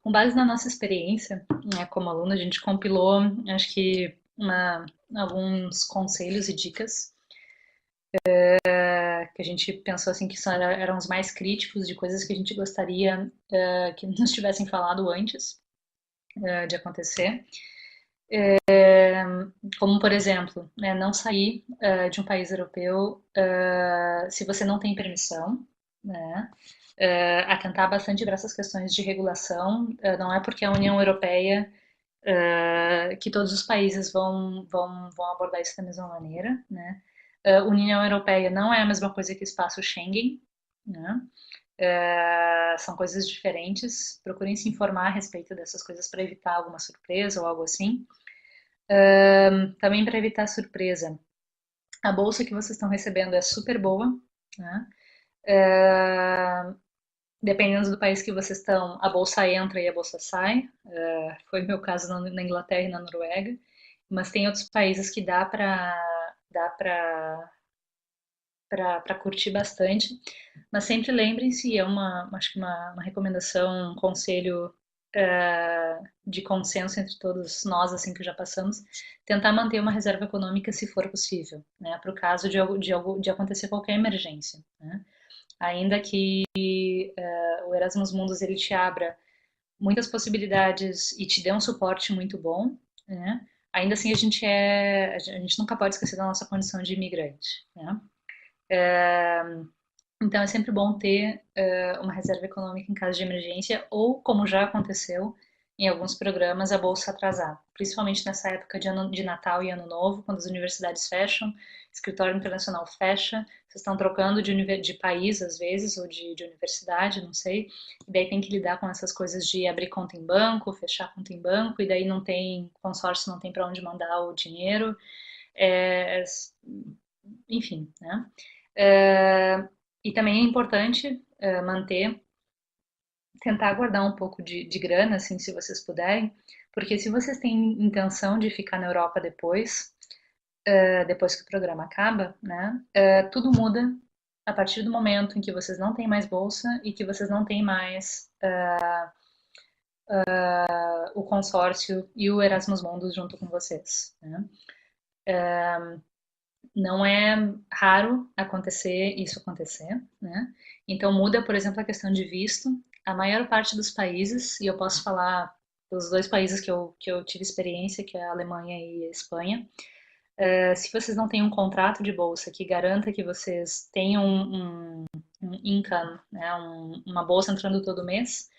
Speaker 1: Com base na nossa experiência, né, como aluna, a gente compilou, acho que, alguns conselhos e dicas que a gente pensou assim que eram os mais críticos de coisas que a gente gostaria que nos tivessem falado antes de acontecer. Como, por exemplo, né, não sair de um país europeu se você não tem permissão, né? Atentar bastante para essas questões de regulação. Não é porque a União Europeia que todos os países vão abordar isso da mesma maneira, né? União Europeia não é a mesma coisa que espaço Schengen, né? São coisas diferentes. Procurem se informar a respeito dessas coisas para evitar alguma surpresa ou algo assim. Também para evitar surpresa, a bolsa que vocês estão recebendo é super boa, né? Dependendo do país que vocês estão, a bolsa entra e a bolsa sai. Foi o meu caso na Inglaterra e na Noruega. Mas tem outros países que dá para curtir bastante. Mas sempre lembrem-se, acho que uma recomendação, um conselho de consenso entre todos nós, assim que já passamos, tentar manter uma reserva econômica se for possível, né, para o caso de acontecer qualquer emergência, né? Ainda que o Erasmus Mundus ele te abra muitas possibilidades e te dê um suporte muito bom, né? Ainda assim a gente nunca pode esquecer da nossa condição de imigrante, né? Então é sempre bom ter uma reserva econômica em caso de emergência ou, como já aconteceu em alguns programas, a bolsa atrasar, principalmente nessa época de Natal e Ano Novo, quando as universidades fecham, escritório internacional fecha, vocês estão trocando de país às vezes ou de universidade, não sei, e daí tem que lidar com essas coisas de abrir conta em banco, fechar conta em banco, e daí não tem consórcio, não tem para onde mandar o dinheiro, é, enfim, né? E também é importante tentar guardar um pouco de grana, assim, se vocês puderem, porque se vocês têm intenção de ficar na Europa depois que o programa acaba, né, tudo muda a partir do momento em que vocês não têm mais bolsa e que vocês não têm mais o consórcio e o Erasmus Mundus junto com vocês, né? Não é raro isso acontecer, né? Então muda, por exemplo, a questão de visto. A maior parte dos países, e eu posso falar dos dois países que eu tive experiência, que é a Alemanha e a Espanha, se vocês não têm um contrato de bolsa que garanta que vocês tenham um income, né, uma bolsa entrando todo mês,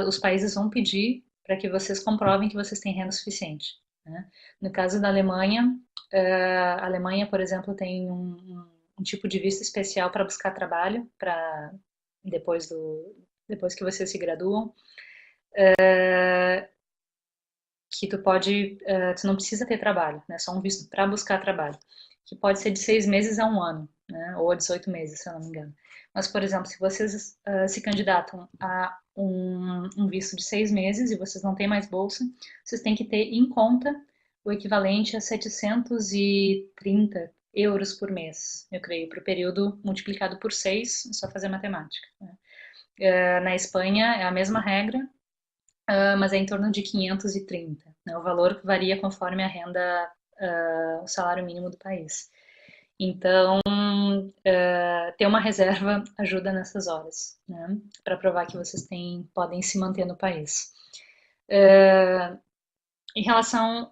Speaker 1: os países vão pedir para que vocês comprovem que vocês têm renda suficiente, né? No caso da Alemanha, a Alemanha, por exemplo, tem um tipo de visto especial para buscar trabalho, depois depois que vocês se graduam, que tu não precisa ter trabalho, né? Só um visto para buscar trabalho, que pode ser de 6 meses a um ano, né? Ou a 18 meses, se eu não me engano. Mas, por exemplo, se vocês se candidatam a um visto de 6 meses e vocês não têm mais bolsa, vocês têm que ter em conta o equivalente a 730 euros por mês, eu creio, para o período multiplicado por 6, é só fazer matemática, né? Na Espanha é a mesma regra, mas é em torno de 530, né? O valor varia conforme a renda, o salário mínimo do país. Então, ter uma reserva ajuda nessas horas, né? Para provar que vocês podem se manter no país. Em relação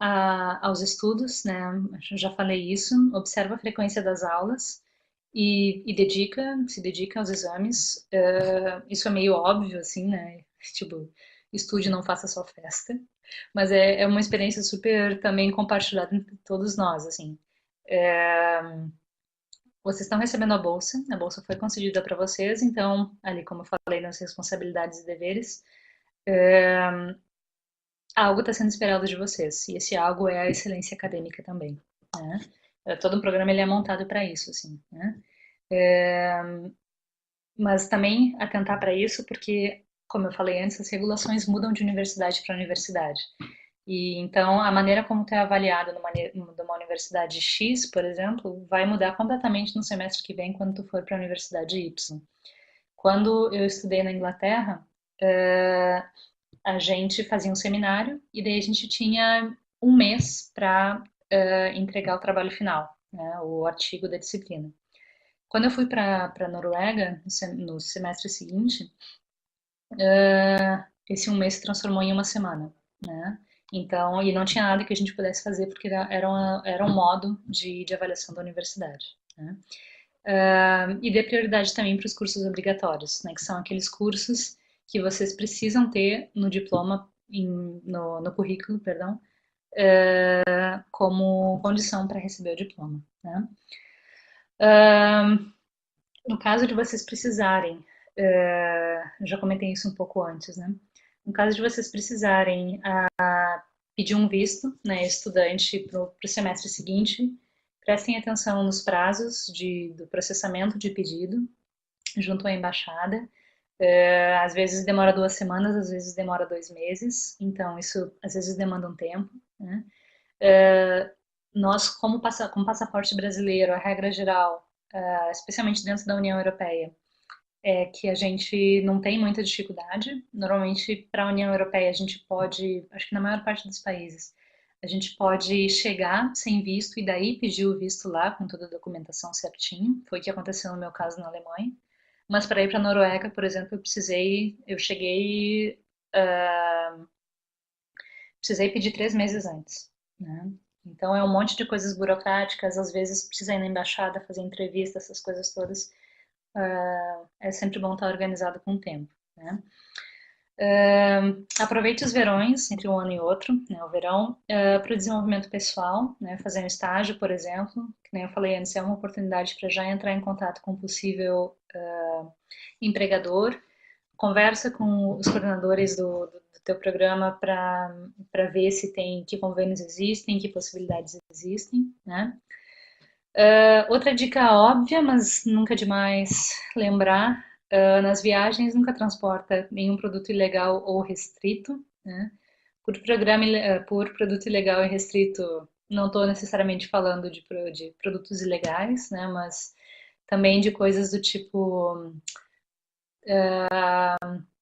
Speaker 1: aos estudos, né? Eu já falei isso. Observa a frequência das aulas se dedica aos exames. Isso é meio óbvio, assim, né? Tipo, estude, não faça só festa. Mas é uma experiência super também compartilhada entre todos nós, assim. Vocês estão recebendo a bolsa foi concedida para vocês, então, ali como eu falei nas responsabilidades e deveres, algo está sendo esperado de vocês, e esse algo é a excelência acadêmica também, né? Todo um programa ele é montado para isso, assim, né? Mas também atentar para isso, porque, como eu falei antes, as regulações mudam de universidade para universidade. E então a maneira como tu é avaliado numa universidade X, por exemplo, vai mudar completamente no semestre que vem quando tu for para a universidade Y. Quando eu estudei na Inglaterra, a gente fazia um seminário e daí a gente tinha um mês para entregar o trabalho final, né, o artigo da disciplina. Quando eu fui para a Noruega, no semestre seguinte, esse um mês se transformou em uma semana, né? Então, e não tinha nada que a gente pudesse fazer porque era um modo de avaliação da universidade, né? E dê prioridade também para os cursos obrigatórios, né? Que são aqueles cursos que vocês precisam ter no diploma, no currículo, perdão, como condição para receber o diploma, né? No caso de vocês precisarem, já comentei isso um pouco antes, né? No caso de vocês precisarem pedir um visto, né, estudante para o semestre seguinte, prestem atenção nos prazos do processamento de pedido junto à embaixada. Às vezes demora 2 semanas, às vezes demora 2 meses, então isso às vezes demanda um tempo, né? Nós, como passaporte brasileiro, a regra geral, especialmente dentro da União Europeia, é que a gente não tem muita dificuldade. Normalmente, para a União Europeia, a gente pode, acho que na maior parte dos países, a gente pode chegar sem visto e daí pedir o visto lá com toda a documentação certinho. Foi o que aconteceu no meu caso na Alemanha. Mas para ir para a Noruega, por exemplo, eu cheguei, precisei pedir 3 meses antes, né? Então é um monte de coisas burocráticas, às vezes precisa ir na embaixada fazer entrevista, essas coisas todas. É sempre bom estar organizado com o tempo, né? Aproveite os verões entre um ano e outro, né, o verão, para o desenvolvimento pessoal, né, fazer um estágio, por exemplo, que nem eu falei antes, é uma oportunidade para já entrar em contato com um possível empregador. Conversa com os coordenadores do teu programa para ver se tem, que convênios existem, que possibilidades existem, né? Outra dica óbvia, mas nunca é demais lembrar, nas viagens nunca transporta nenhum produto ilegal ou restrito, né? Por produto ilegal e restrito, não estou necessariamente falando de produtos ilegais, né? Mas também de coisas do tipo,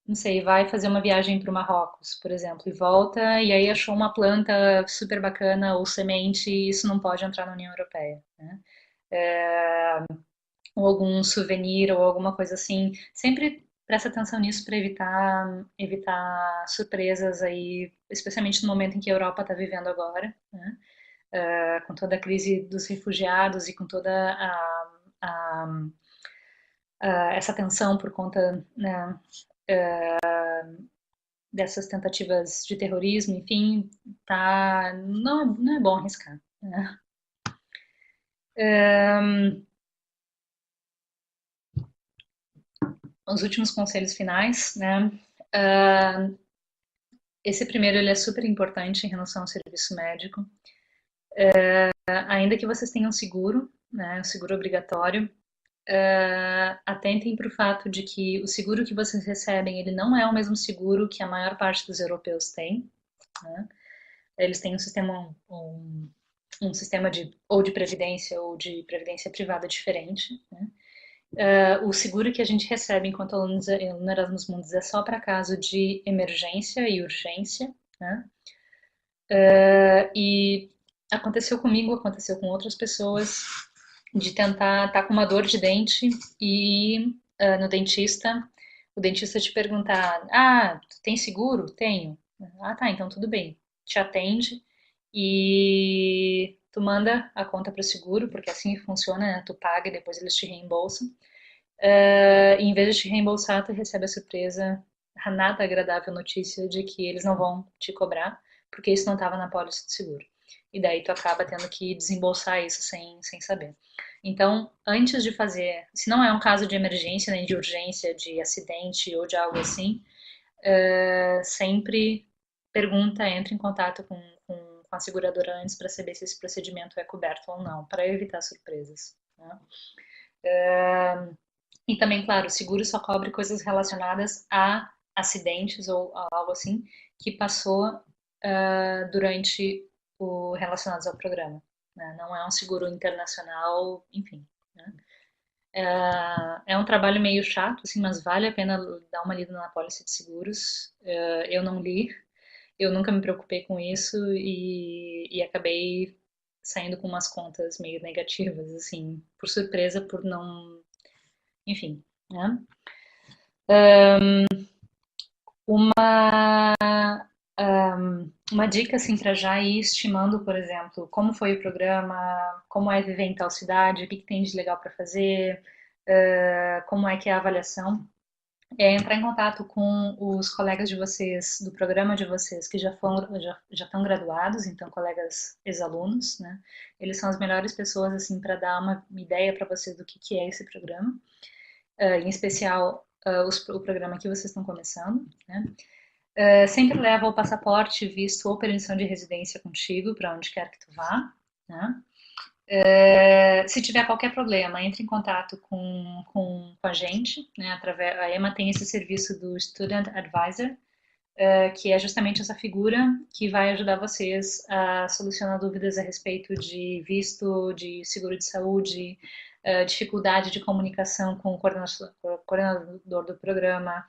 Speaker 1: não sei, vai fazer uma viagem para o Marrocos, por exemplo, e volta e aí achou uma planta super bacana ou semente, e isso não pode entrar na União Europeia, né? Ou algum souvenir ou alguma coisa assim. Sempre presta atenção nisso para evitar surpresas aí, especialmente no momento em que a Europa está vivendo agora, né? Com toda a crise dos refugiados e com toda a, essa tensão por conta, né, dessas tentativas de terrorismo, enfim, não é bom arriscar, né? Os últimos conselhos finais, né? Esse primeiro ele é super importante em relação ao serviço médico. Ainda que vocês tenham seguro, né, um seguro obrigatório, atentem para o fato de que o seguro que vocês recebem ele não é o mesmo seguro que a maior parte dos europeus tem, né? Eles têm um sistema de previdência ou de previdência privada diferente, né? O seguro que a gente recebe enquanto alunos no Erasmus Mundus é só para caso de emergência e urgência, né? E aconteceu comigo, aconteceu com outras pessoas, de tentar estar com uma dor de dente e ir no dentista, o dentista te perguntar, tu tem seguro? Tenho. Ah, tá, então tudo bem. Te atende e tu manda a conta para o seguro, porque assim funciona, né? Tu paga e depois eles te reembolsam. E em vez de te reembolsar, tu recebe a surpresa, a nada agradável notícia de que eles não vão te cobrar, porque isso não estava na pólice de seguro. E daí tu acaba tendo que desembolsar isso sem saber. Então, antes de fazer, se não é um caso de emergência, nem de urgência, de acidente ou de algo assim, sempre pergunta, entra em contato com a seguradora antes para saber se esse procedimento é coberto ou não, para evitar surpresas. Né? E também, claro, o seguro só cobre coisas relacionadas a acidentes ou a algo assim que passou durante o relacionados ao programa. Né? Não é um seguro internacional, enfim. Né? É um trabalho meio chato, assim, mas vale a pena dar uma lida na pólice de seguros. Eu não li, eu nunca me preocupei com isso e acabei saindo com umas contas meio negativas, assim, por surpresa, por não, enfim, né? Uma, uma dica assim para já ir estimando, por exemplo, como foi o programa, como é viver em tal cidade, o que, que tem de legal para fazer, como é que é a avaliação, é entrar em contato com os colegas de vocês, do programa de vocês, que já estão graduados, então colegas ex-alunos, né? Eles são as melhores pessoas assim para dar uma ideia para vocês do que é esse programa, em especial o programa que vocês estão começando, né? Sempre leva o passaporte, visto ou permissão de residência contigo para onde quer que tu vá, né? Se tiver qualquer problema, entre em contato com a gente, né? A EMA tem esse serviço do Student Advisor, que é justamente essa figura que vai ajudar vocês a solucionar dúvidas a respeito de visto, de seguro de saúde, dificuldade de comunicação com o coordenador do programa,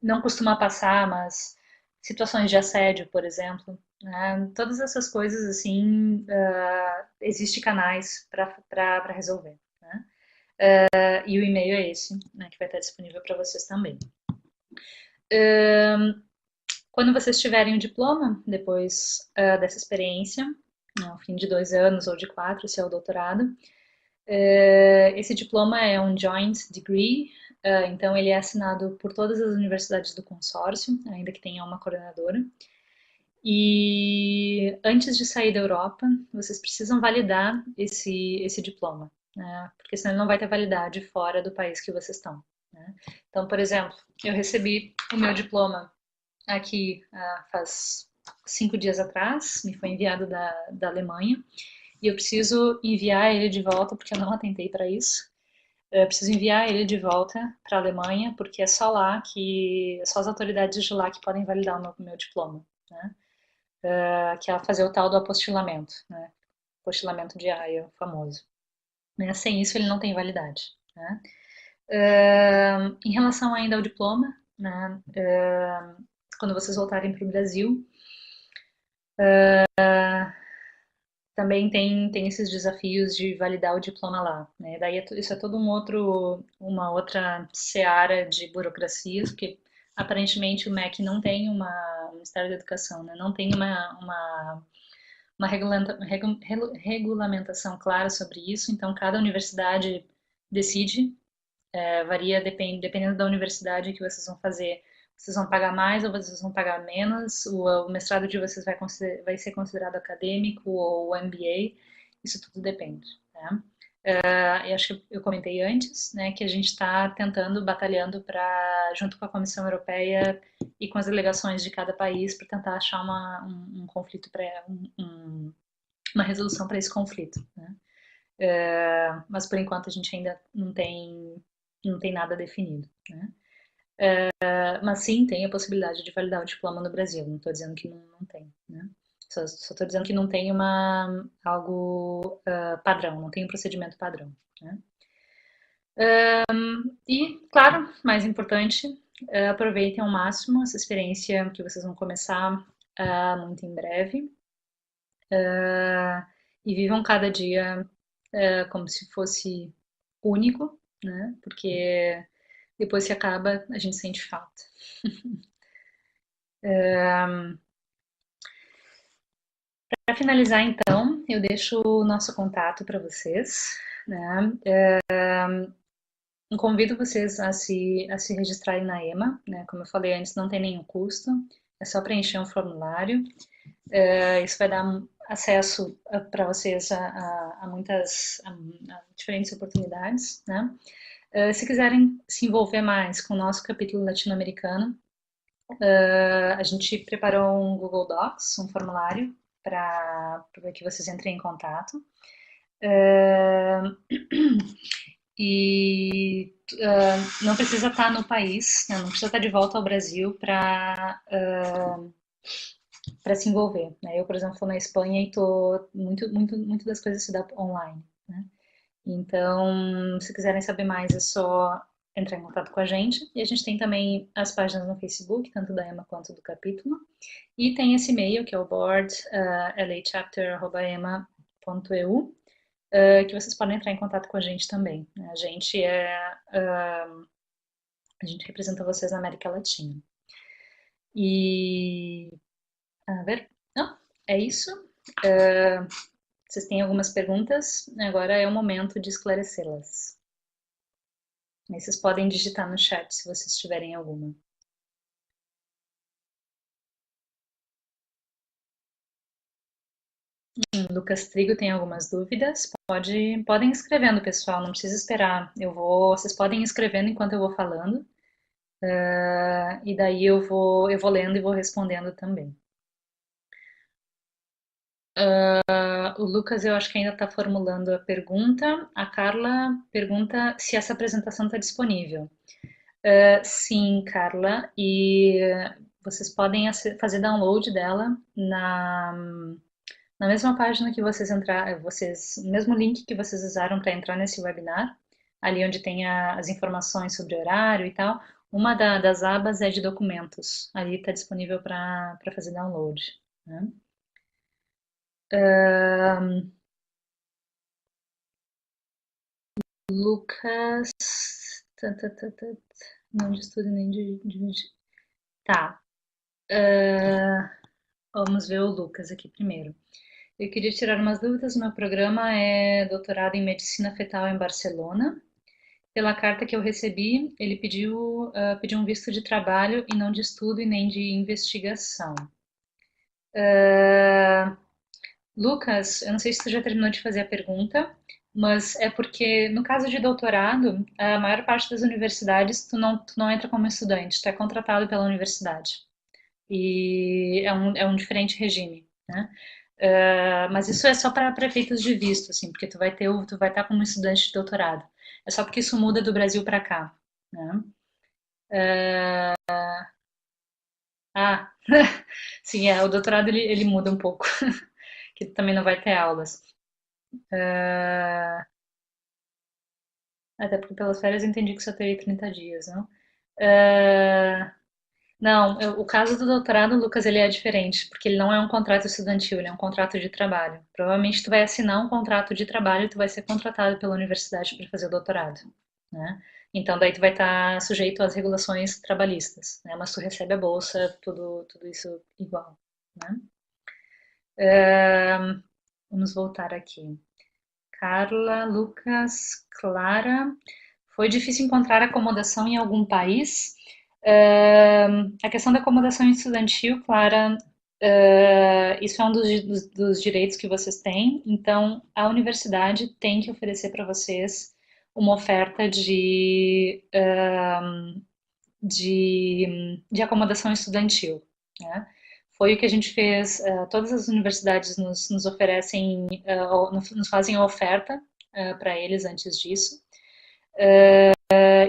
Speaker 1: não costuma passar, mas situações de assédio, por exemplo, né? Todas essas coisas assim, existe canais para resolver, né? E o e-mail é esse, né, que vai estar disponível para vocês também. Quando vocês tiverem o diploma, depois dessa experiência, ao fim de 2 anos ou de 4, se é o doutorado, esse diploma é um joint degree, então ele é assinado por todas as universidades do consórcio, ainda que tenha uma coordenadora. E antes de sair da Europa, vocês precisam validar esse diploma, né? Porque senão ele não vai ter validade fora do país que vocês estão. Né? Então, por exemplo, eu recebi o meu diploma aqui faz 5 dias atrás, me foi enviado da Alemanha, e eu preciso enviar ele de volta, porque eu não atentei para isso. Eu preciso enviar ele de volta para a Alemanha, porque é só lá que, só as autoridades de lá que podem validar o meu diploma, né? Que é fazer o tal do apostilamento, né? Apostilamento de Haia, famoso. Né? Sem isso ele não tem validade, né? Em relação ainda ao diploma, né? Quando vocês voltarem para o Brasil, também tem esses desafios de validar o diploma lá, né? Daí isso é todo uma outra seara de burocracias, porque aparentemente o MEC não tem o Ministério da Educação, né? Não tem uma regulamentação clara sobre isso, então cada universidade decide, varia dependendo da universidade que vocês vão fazer. Vocês vão pagar mais ou vocês vão pagar menos? O mestrado de vocês vai ser considerado acadêmico ou MBA? Isso tudo depende. Né? Eu acho que eu comentei antes, né, que a gente está tentando, batalhando para, junto com a Comissão Europeia e com as delegações de cada país, para tentar achar um conflito, uma resolução para esse conflito. Né? Mas por enquanto a gente ainda não tem nada definido. Né? Mas sim, tem a possibilidade de validar o diploma no Brasil. Não estou dizendo que não tem, né? Só estou dizendo que não tem algo padrão, não tem um procedimento padrão, né? E, claro, mais importante, aproveitem ao máximo essa experiência que vocês vão começar muito em breve e vivam cada dia como se fosse único, né? Porque depois que acaba, a gente sente falta. Para finalizar, então, eu deixo o nosso contato para vocês, né? Convido vocês a se registrarem na EMA, né? Como eu falei antes, não tem nenhum custo, é só preencher um formulário. Isso vai dar acesso para vocês a muitas a diferentes oportunidades, né? Se quiserem se envolver mais com o nosso capítulo latino-americano, a gente preparou um Google Docs, um formulário para que vocês entrem em contato. E não precisa estar no país, né? Não precisa estar de volta ao Brasil para se envolver, né? Eu, por exemplo, estou na Espanha e tô muito das coisas se dá online, né? Então, se quiserem saber mais, é só entrar em contato com a gente. E a gente tem também as páginas no Facebook, tanto da EMA quanto do capítulo. E tem esse e-mail, que é o board, lachapter@ema.eu, que vocês podem entrar em contato com a gente também, né? A gente representa vocês na América Latina. E, a ver, não, é isso. Vocês têm algumas perguntas? Agora é o momento de esclarecê-las. Aí vocês podem digitar no chat se vocês tiverem alguma. Lucas Trigo tem algumas dúvidas. Podem ir escrevendo, pessoal. Não precisa esperar. Vocês podem ir escrevendo enquanto eu vou falando. E daí eu vou lendo e vou respondendo também. O Lucas, eu acho que ainda está formulando a pergunta. A Carla pergunta se essa apresentação está disponível. Sim, Carla, e vocês podem fazer download dela na mesma página que vocês entrar, no mesmo link que vocês usaram para entrar nesse webinar, ali onde tem as informações sobre horário e tal. Uma das abas é de documentos. Ali está disponível para fazer download, né? Lucas. Não de estudo nem de. Tá. Vamos ver o Lucas aqui primeiro. Eu queria tirar umas dúvidas. O meu programa é doutorado em medicina fetal em Barcelona. Pela carta que eu recebi, ele pediu um visto de trabalho e não de estudo e nem de investigação. Lucas, eu não sei se tu já terminou de fazer a pergunta, mas é porque no caso de doutorado, a maior parte das universidades tu não entra como estudante, tu é contratado pela universidade. E é um diferente regime, né? Mas isso é só para efeitos de visto, assim, porque tu vai estar como estudante de doutorado. É só porque isso muda do Brasil para cá, né? Ah, sim, o doutorado ele muda um pouco, que também não vai ter aulas. Até porque pelas férias eu entendi que só teria 30 dias, não? Ah, não, o caso do doutorado, Lucas, ele é diferente, porque ele não é um contrato estudantil, ele é um contrato de trabalho. Provavelmente tu vai assinar um contrato de trabalho e tu vai ser contratado pela universidade para fazer o doutorado, né? Então daí tu vai estar sujeito às regulações trabalhistas, né? Mas tu recebe a bolsa, tudo isso igual, né? Vamos voltar aqui. Carla, Lucas, Clara. Foi difícil encontrar acomodação em algum país? A questão da acomodação estudantil, Clara, isso é um dos direitos que vocês têm. Então, a universidade tem que oferecer para vocês uma oferta de acomodação estudantil, né? Foi o que a gente fez. Todas as universidades nos oferecem, nos fazem a oferta para eles antes disso,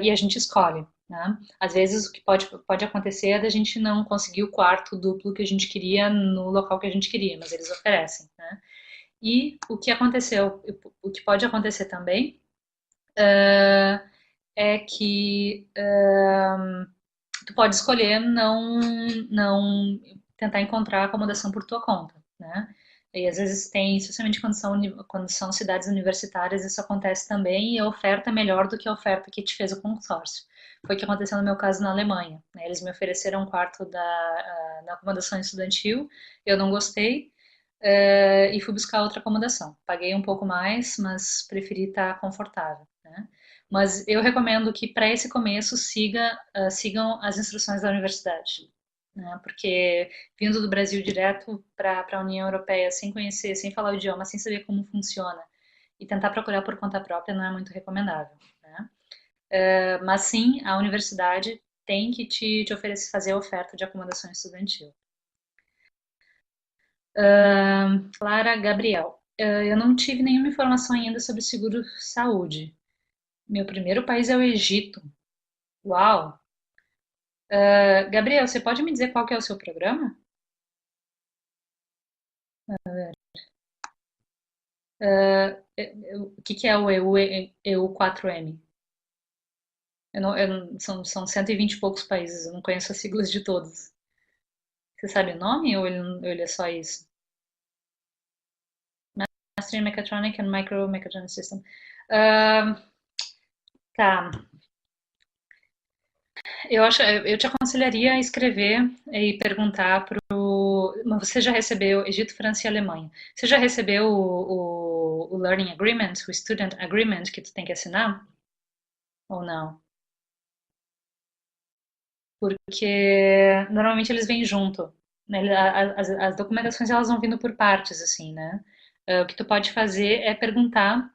Speaker 1: e a gente escolhe, né? Às vezes o que pode acontecer é da gente não conseguir o quarto duplo que a gente queria no local que a gente queria, mas eles oferecem, né? E o que pode acontecer também é que tu pode escolher não tentar encontrar acomodação por tua conta, né? E às vezes tem, especialmente quando são cidades universitárias, isso acontece também, e a oferta é melhor do que a oferta que te fez o consórcio. Foi o que aconteceu no meu caso na Alemanha, né? Eles me ofereceram um quarto na acomodação estudantil, eu não gostei, e fui buscar outra acomodação. Paguei um pouco mais, mas preferi estar confortável, né? Mas eu recomendo que para esse começo sigam as instruções da universidade, né? Porque vindo do Brasil direto para a União Europeia, sem conhecer, sem falar o idioma, sem saber como funciona, e tentar procurar por conta própria não é muito recomendável, né? Mas sim, a universidade tem que te oferecer, fazer a oferta de acomodação estudantil. Clara Gabriel, eu não tive nenhuma informação ainda sobre seguro saúde. Meu primeiro país é o Egito. Uau! Gabriel, você pode me dizer qual que é o seu programa? O que que é o EU4M? São 120 e poucos países, eu não conheço as siglas de todos. Você sabe o nome ou ele é só isso? Master in Mechatronic and Micro Mechatronic System. Ah, tá, eu te aconselharia a escrever e perguntar mas você já recebeu Egito, França e Alemanha? Você já recebeu o Learning Agreement, o Student Agreement que tu tem que assinar? Ou não? Porque normalmente eles vêm junto, né? As documentações elas vão vindo por partes, assim, né? O que tu pode fazer é perguntar.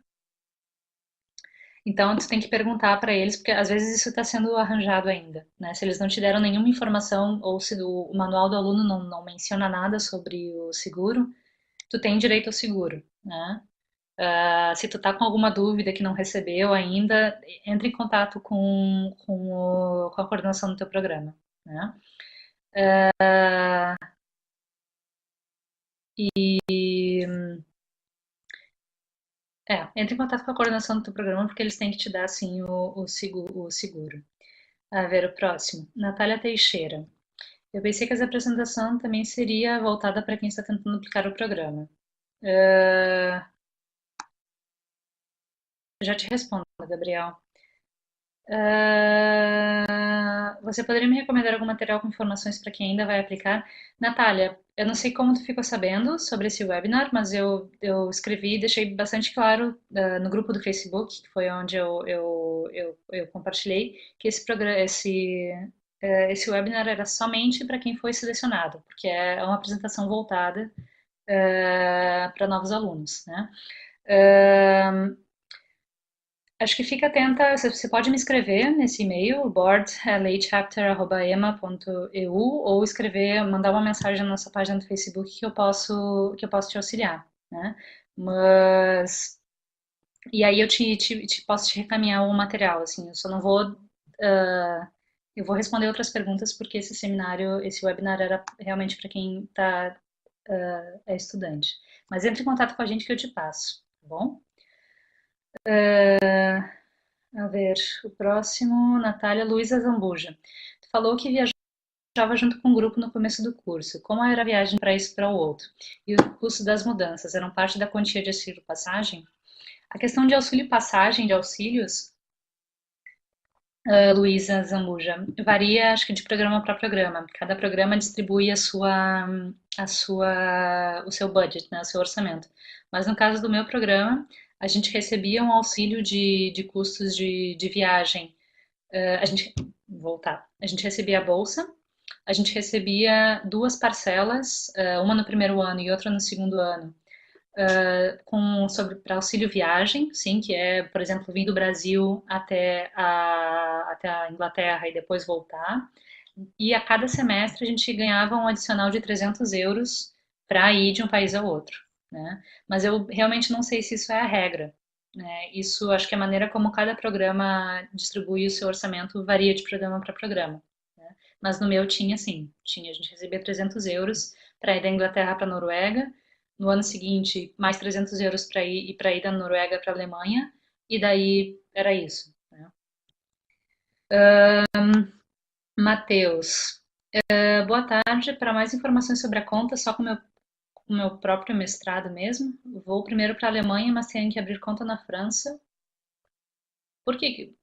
Speaker 1: Então, tu tem que perguntar para eles, porque às vezes isso está sendo arranjado ainda, né? Se eles não te deram nenhuma informação ou se o manual do aluno não menciona nada sobre o seguro, tu tem direito ao seguro, né? Se tu tá com alguma dúvida que não recebeu ainda, entre em contato com a coordenação do teu programa, né? Entre em contato com a coordenação do teu programa, porque eles têm que te dar, assim, o seguro. A ver, o próximo. Natália Teixeira. Eu pensei que essa apresentação também seria voltada para quem está tentando aplicar o programa. Ah, já te respondo, Gabriel. Você poderia me recomendar algum material com informações para quem ainda vai aplicar? Natália, eu não sei como tu ficou sabendo sobre esse webinar, mas eu escrevi e deixei bastante claro no grupo do Facebook, que foi onde eu compartilhei, que esse webinar era somente para quem foi selecionado, porque é uma apresentação voltada para novos alunos, né? Acho que fica atenta, você pode me escrever nesse e-mail, board.latechapter@ema.eu, ou escrever, mandar uma mensagem na nossa página do Facebook que eu posso te auxiliar, né? Mas e aí eu posso te recaminhar o material, assim, eu só não vou eu vou responder outras perguntas porque esse webinar era realmente para quem é estudante. Mas entre em contato com a gente que eu te passo, tá bom? A ver, o próximo, Natália Luiza Zambuja. Tu falou que viajava junto com um grupo no começo do curso. Como era a viagem para isso para o outro? E o custo das mudanças eram parte da quantia de auxílio passagem? A questão de auxílio passagem, de auxílios, Luísa Zambuja, varia, acho que de programa para programa. Cada programa distribui o seu budget, né, o seu orçamento. Mas no caso do meu programa, a gente recebia um auxílio de custos de viagem. A gente voltar. A gente recebia a bolsa, a gente recebia duas parcelas, uma no primeiro ano e outra no segundo ano, sobre para auxílio viagem, sim, que é, por exemplo, vir do Brasil até a Inglaterra e depois voltar. E a cada semestre a gente ganhava um adicional de 300 euros para ir de um país ao outro, né? Mas eu realmente não sei se isso é a regra, né? Isso acho que a maneira como cada programa distribui o seu orçamento varia de programa para programa, né? Mas no meu tinha sim, a gente recebia 300 euros para ir da Inglaterra para a Noruega, no ano seguinte mais 300 euros para ir da Noruega para a Alemanha, e daí era isso, né? Matheus, boa tarde. Para mais informações sobre a conta, só com meu o meu próprio mestrado mesmo. Vou primeiro para a Alemanha, mas tenho que abrir conta na França. Por que,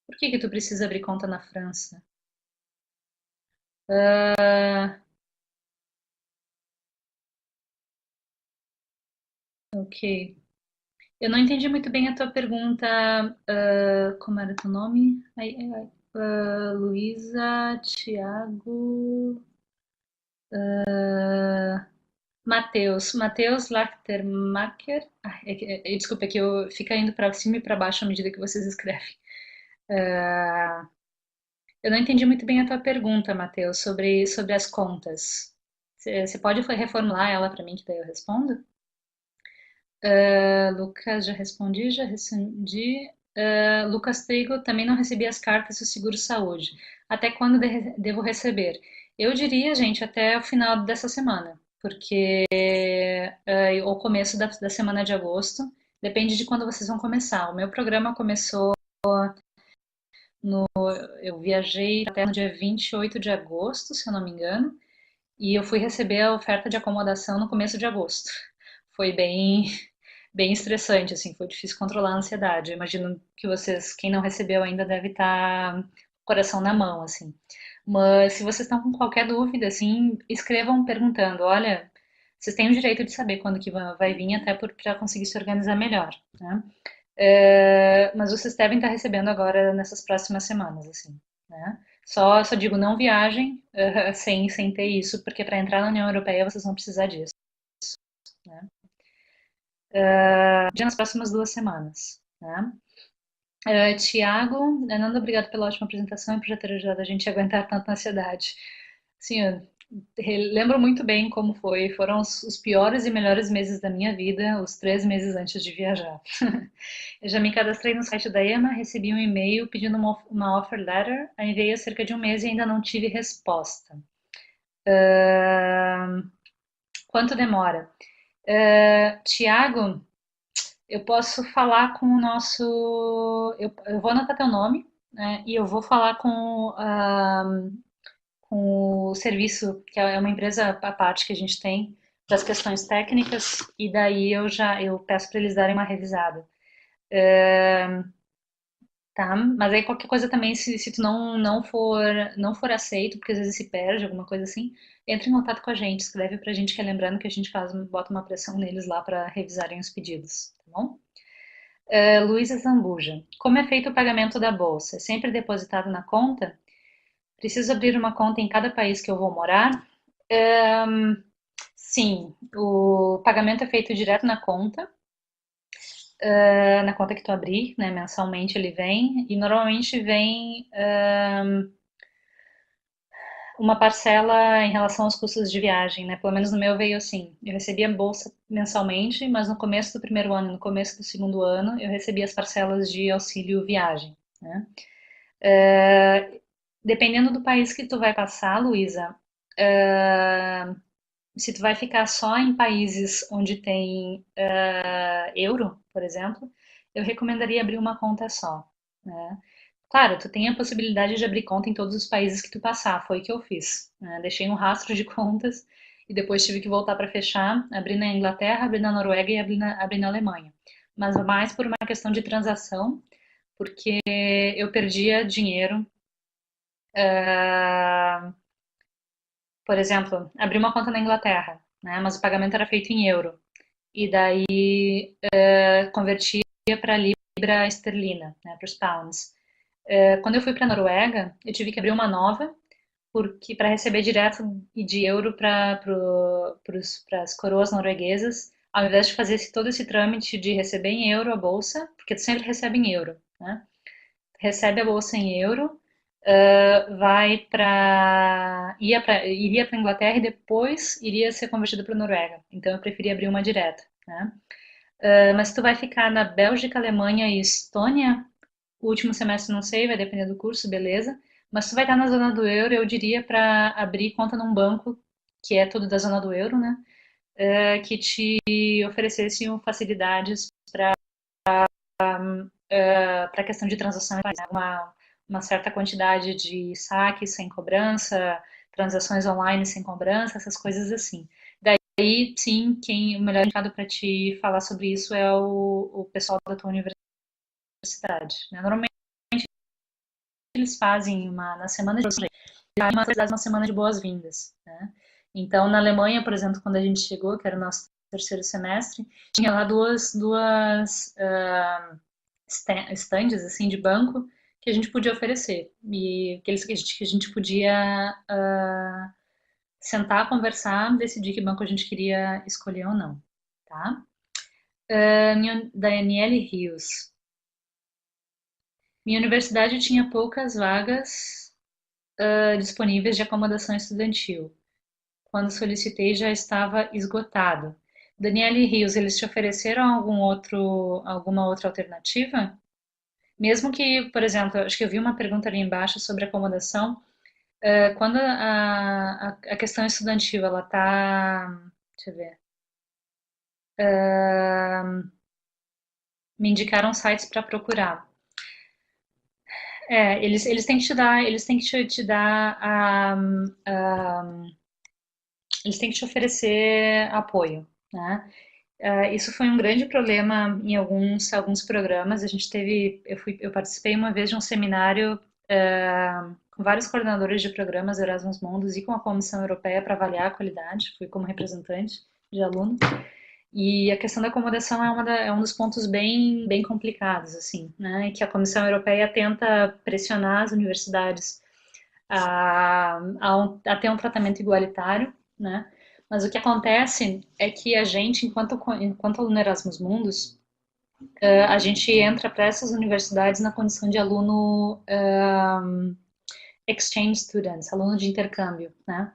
Speaker 1: por que que tu precisa abrir conta na França? Ah, ok. Eu não entendi muito bem a tua pergunta. Como era teu nome? Luísa, Thiago, Matheus Lachtermacher. Desculpa, é que eu fica indo para cima e para baixo à medida que vocês escrevem. Ah, eu não entendi muito bem a tua pergunta, Matheus, sobre as contas. Você pode reformular ela para mim, que daí eu respondo? Lucas, já respondi. Lucas Trigo, também não recebi as cartas do Seguro-Saúde. Até quando devo receber? Eu diria, gente, até o final dessa semana, porque ou começo da semana de agosto, depende de quando vocês vão começar. O meu programa começou, eu viajei até no dia 28 de agosto, se eu não me engano, e eu fui receber a oferta de acomodação no começo de agosto. Foi bem estressante, assim, foi difícil controlar a ansiedade. Eu imagino que vocês, quem não recebeu ainda, deve estar com o coração na mão, assim. Mas se vocês estão com qualquer dúvida, assim, escrevam perguntando, olha, vocês têm o direito de saber quando que vai vir, até para conseguir se organizar melhor, né? Mas vocês devem estar recebendo agora nessas próximas semanas, assim, né? Só digo, não viajem sem ter isso, porque para entrar na União Europeia vocês vão precisar disso, né? Já nas próximas 2 semanas, né? Tiago, Nanda, obrigado pela ótima apresentação e por já ter ajudado a gente a aguentar tanta ansiedade. Sim, eu lembro muito bem como foi. Foram os piores e melhores meses da minha vida, os 3 meses antes de viajar. Eu já me cadastrei no site da EMA, recebi um e-mail pedindo uma offer letter, aí enviei há cerca de um mês e ainda não tive resposta. Quanto demora? Tiago, eu posso falar com o nosso. Eu vou anotar teu nome, né? E eu vou falar com o serviço, que é uma empresa à parte que a gente tem para as questões técnicas, e daí eu peço para eles darem uma revisada. Tá? Mas aí qualquer coisa também, se tu não for aceito, porque às vezes se perde, alguma coisa assim, entre em contato com a gente, escreve pra gente, que é lembrando que a gente bota uma pressão neles lá para revisarem os pedidos, tá bom? Luísa Zambuja. Como é feito o pagamento da bolsa? É sempre depositado na conta? Preciso abrir uma conta em cada país que eu vou morar? Sim, o pagamento é feito direto na conta que tu abrir, né? Mensalmente ele vem, e normalmente vem uma parcela em relação aos custos de viagem, né? Pelo menos no meu veio assim. Eu recebia a bolsa mensalmente, mas no começo do primeiro ano e no começo do segundo ano eu recebia as parcelas de auxílio viagem, né? Dependendo do país que tu vai passar, Luísa, se tu vai ficar só em países onde tem euro, por exemplo, eu recomendaria abrir uma conta só, né? Claro, tu tem a possibilidade de abrir conta em todos os países que tu passar, foi o que eu fiz, né? Deixei um rastro de contas e depois tive que voltar para fechar, abrir na Inglaterra, abrir na Noruega e abrir na Alemanha. Mas mais por uma questão de transação, porque eu perdia dinheiro. Por exemplo, abri uma conta na Inglaterra, né? Mas o pagamento era feito em euro. E daí convertia para libra esterlina, né? Para os pounds. Quando eu fui para a Noruega, eu tive que abrir uma nova, porque para receber direto de euro para as coroas norueguesas, ao invés de fazer todo esse trâmite de receber em euro a bolsa, porque tu sempre recebe em euro, né? Recebe a bolsa em euro, vai para iria para Inglaterra e depois iria ser convertido para Noruega. Então eu preferi abrir uma direta, né? Mas tu vai ficar na Bélgica, Alemanha e Estônia, o último semestre não sei, vai depender do curso, beleza. Mas tu vai estar na zona do euro, eu diria para abrir conta num banco que é todo da zona do euro, né? Que te oferecesse facilidades para a questão de transações, né? Uma certa quantidade de saques sem cobrança, transações online sem cobrança, essas coisas assim. aí, sim, o melhor indicado para te falar sobre isso é o pessoal da tua universidade, né? Normalmente eles fazem na semana de uma semana de boas-vindas, né? Então, na Alemanha, por exemplo, quando a gente chegou, que era o nosso terceiro semestre, tinha lá duas stands assim de banco que a gente podia oferecer e que a gente podia sentar, conversar, decidir que banco a gente queria escolher ou não, tá? Daniele Rios. Minha universidade tinha poucas vagas disponíveis de acomodação estudantil. Quando solicitei, já estava esgotado. Daniele Rios, eles te ofereceram alguma outra alternativa? Mesmo que, por exemplo, acho que eu vi uma pergunta ali embaixo sobre acomodação. Quando a questão estudantil, ela tá, deixa eu ver, me indicaram sites para procurar. Eles têm que te dar eles têm que te oferecer apoio, né? Isso foi um grande problema em alguns programas. A gente teve, eu participei uma vez de um seminário com vários coordenadores de programas Erasmus Mundus e com a Comissão Europeia para avaliar a qualidade. Fui como representante de aluno. E a questão da acomodação é um dos pontos bem complicados, assim, né? E que a Comissão Europeia tenta pressionar as universidades a ter um tratamento igualitário, né? Mas o que acontece é que a gente, enquanto aluno Erasmus Mundus, a gente entra para essas universidades na condição de aluno exchange students, aluno de intercâmbio, né?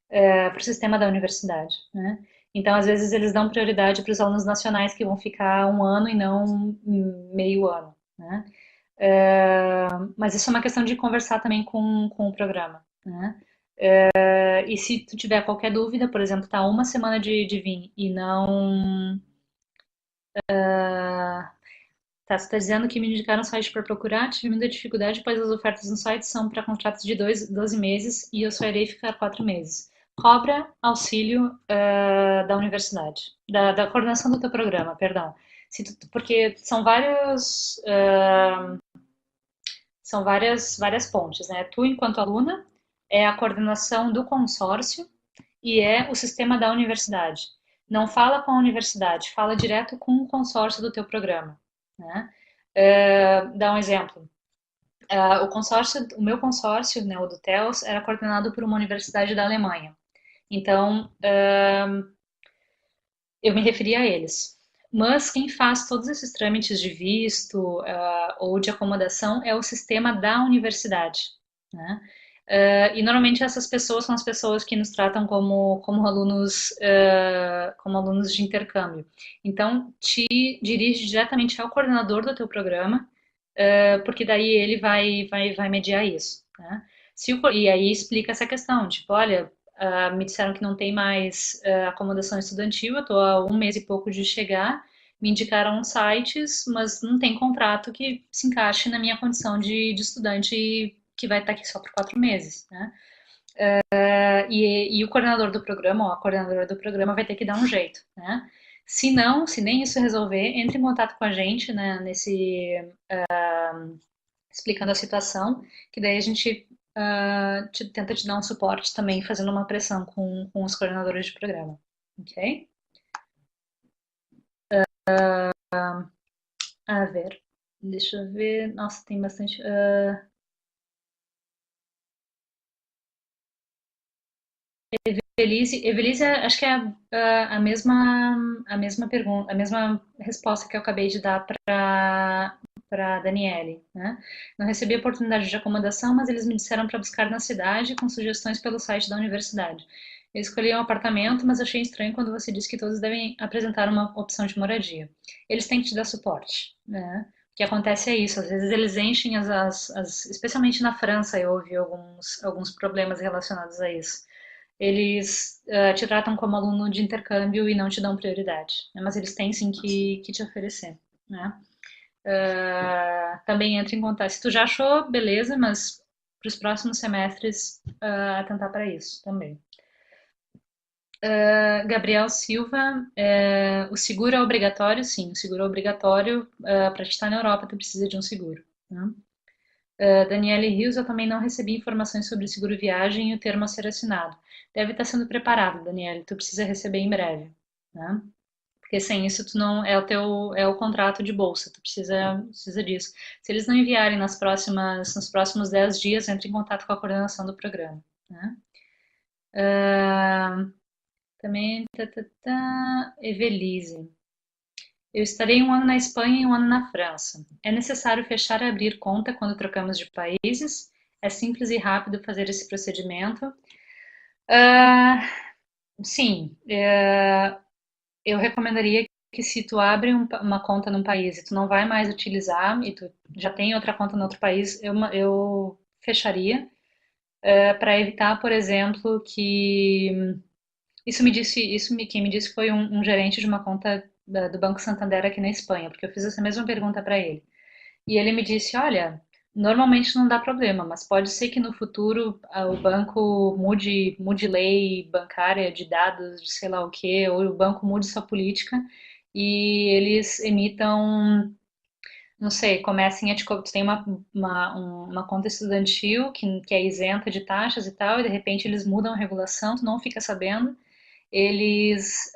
Speaker 1: Para o sistema da universidade, né? Então, às vezes, eles dão prioridade para os alunos nacionais que vão ficar um ano e não meio ano, né? Mas isso é uma questão de conversar também com o programa, né? E se tu tiver qualquer dúvida, por exemplo, tá uma semana de vir e não. Tá, você está dizendo que me indicaram um site para procurar, tive muita dificuldade, pois as ofertas no site são para contratos de 12 meses e eu só irei ficar 4 meses. Cobra auxílio da universidade, da coordenação do teu programa, perdão. Porque são várias pontes, né? Tu, enquanto aluna, é a coordenação do consórcio e é o sistema da universidade. Não fala com a universidade, fala direto com o consórcio do teu programa, né? Dá um exemplo. O meu consórcio, né, o do TELS, era coordenado por uma universidade da Alemanha. Então, eu me referi a eles. Mas quem faz todos esses trâmites de visto ou de acomodação é o sistema da universidade, né? E normalmente essas pessoas são as pessoas que nos tratam como alunos de intercâmbio. Então, te dirige diretamente ao coordenador do teu programa, porque daí ele vai mediar isso, né? E aí explica essa questão, tipo, olha, me disseram que não tem mais acomodação estudantil, eu estou há um mês e pouco de chegar, me indicaram sites, mas não tem contrato que se encaixe na minha condição de estudante que vai estar aqui só por 4 meses, né? E o coordenador do programa, ou a coordenadora do programa, vai ter que dar um jeito, né? Se não, se nem isso resolver, entre em contato com a gente, né, explicando a situação, que daí a gente tenta te dar um suporte também, fazendo uma pressão com os coordenadores de programa, ok? A ver, deixa eu ver, nossa, tem bastante... Evelise, acho que é a mesma pergunta, a mesma resposta que eu acabei de dar para Daniele, né? Não recebi oportunidade de acomodação, mas eles me disseram para buscar na cidade com sugestões pelo site da universidade. Eu escolhi um apartamento, mas achei estranho quando você disse que todos devem apresentar uma opção de moradia. Eles têm que te dar suporte, né? O que acontece é isso, às vezes eles enchem especialmente na França eu ouvi alguns problemas relacionados a isso. Eles te tratam como aluno de intercâmbio e não te dão prioridade, né? Mas eles têm sim que te oferecer, né? Também entra em contato. Se tu já achou, beleza, mas para os próximos semestres atentar para isso também. Gabriel Silva, o seguro é obrigatório? Sim, o seguro é obrigatório. Para estar na Europa, tu precisa de um seguro, né? Daniele Rios, eu também não recebi informações sobre o seguro viagem e o termo a ser assinado. Deve estar sendo preparado, Daniele, tu precisa receber em breve, né? Porque sem isso tu não é o contrato de bolsa, tu precisa disso. Se eles não enviarem nos próximos 10 dias, entre em contato com a coordenação do programa, né? Ah, também, Evelise. Eu estarei um ano na Espanha e um ano na França. É necessário fechar e abrir conta quando trocamos de países? É simples e rápido fazer esse procedimento? Ah, sim, eu recomendaria que se tu abre uma conta num país e tu não vai mais utilizar e tu já tem outra conta no outro país, eu fecharia para evitar, por exemplo, que quem me disse foi um gerente de uma conta do Banco Santander aqui na Espanha, porque eu fiz essa mesma pergunta para ele. E ele me disse, olha, normalmente não dá problema, mas pode ser que no futuro o banco mude lei bancária de dados, de sei lá o quê, ou o banco mude sua política e eles emitam, não sei, comecem a te tu tem uma conta estudantil que é isenta de taxas e tal, e de repente eles mudam a regulação, tu não fica sabendo, eles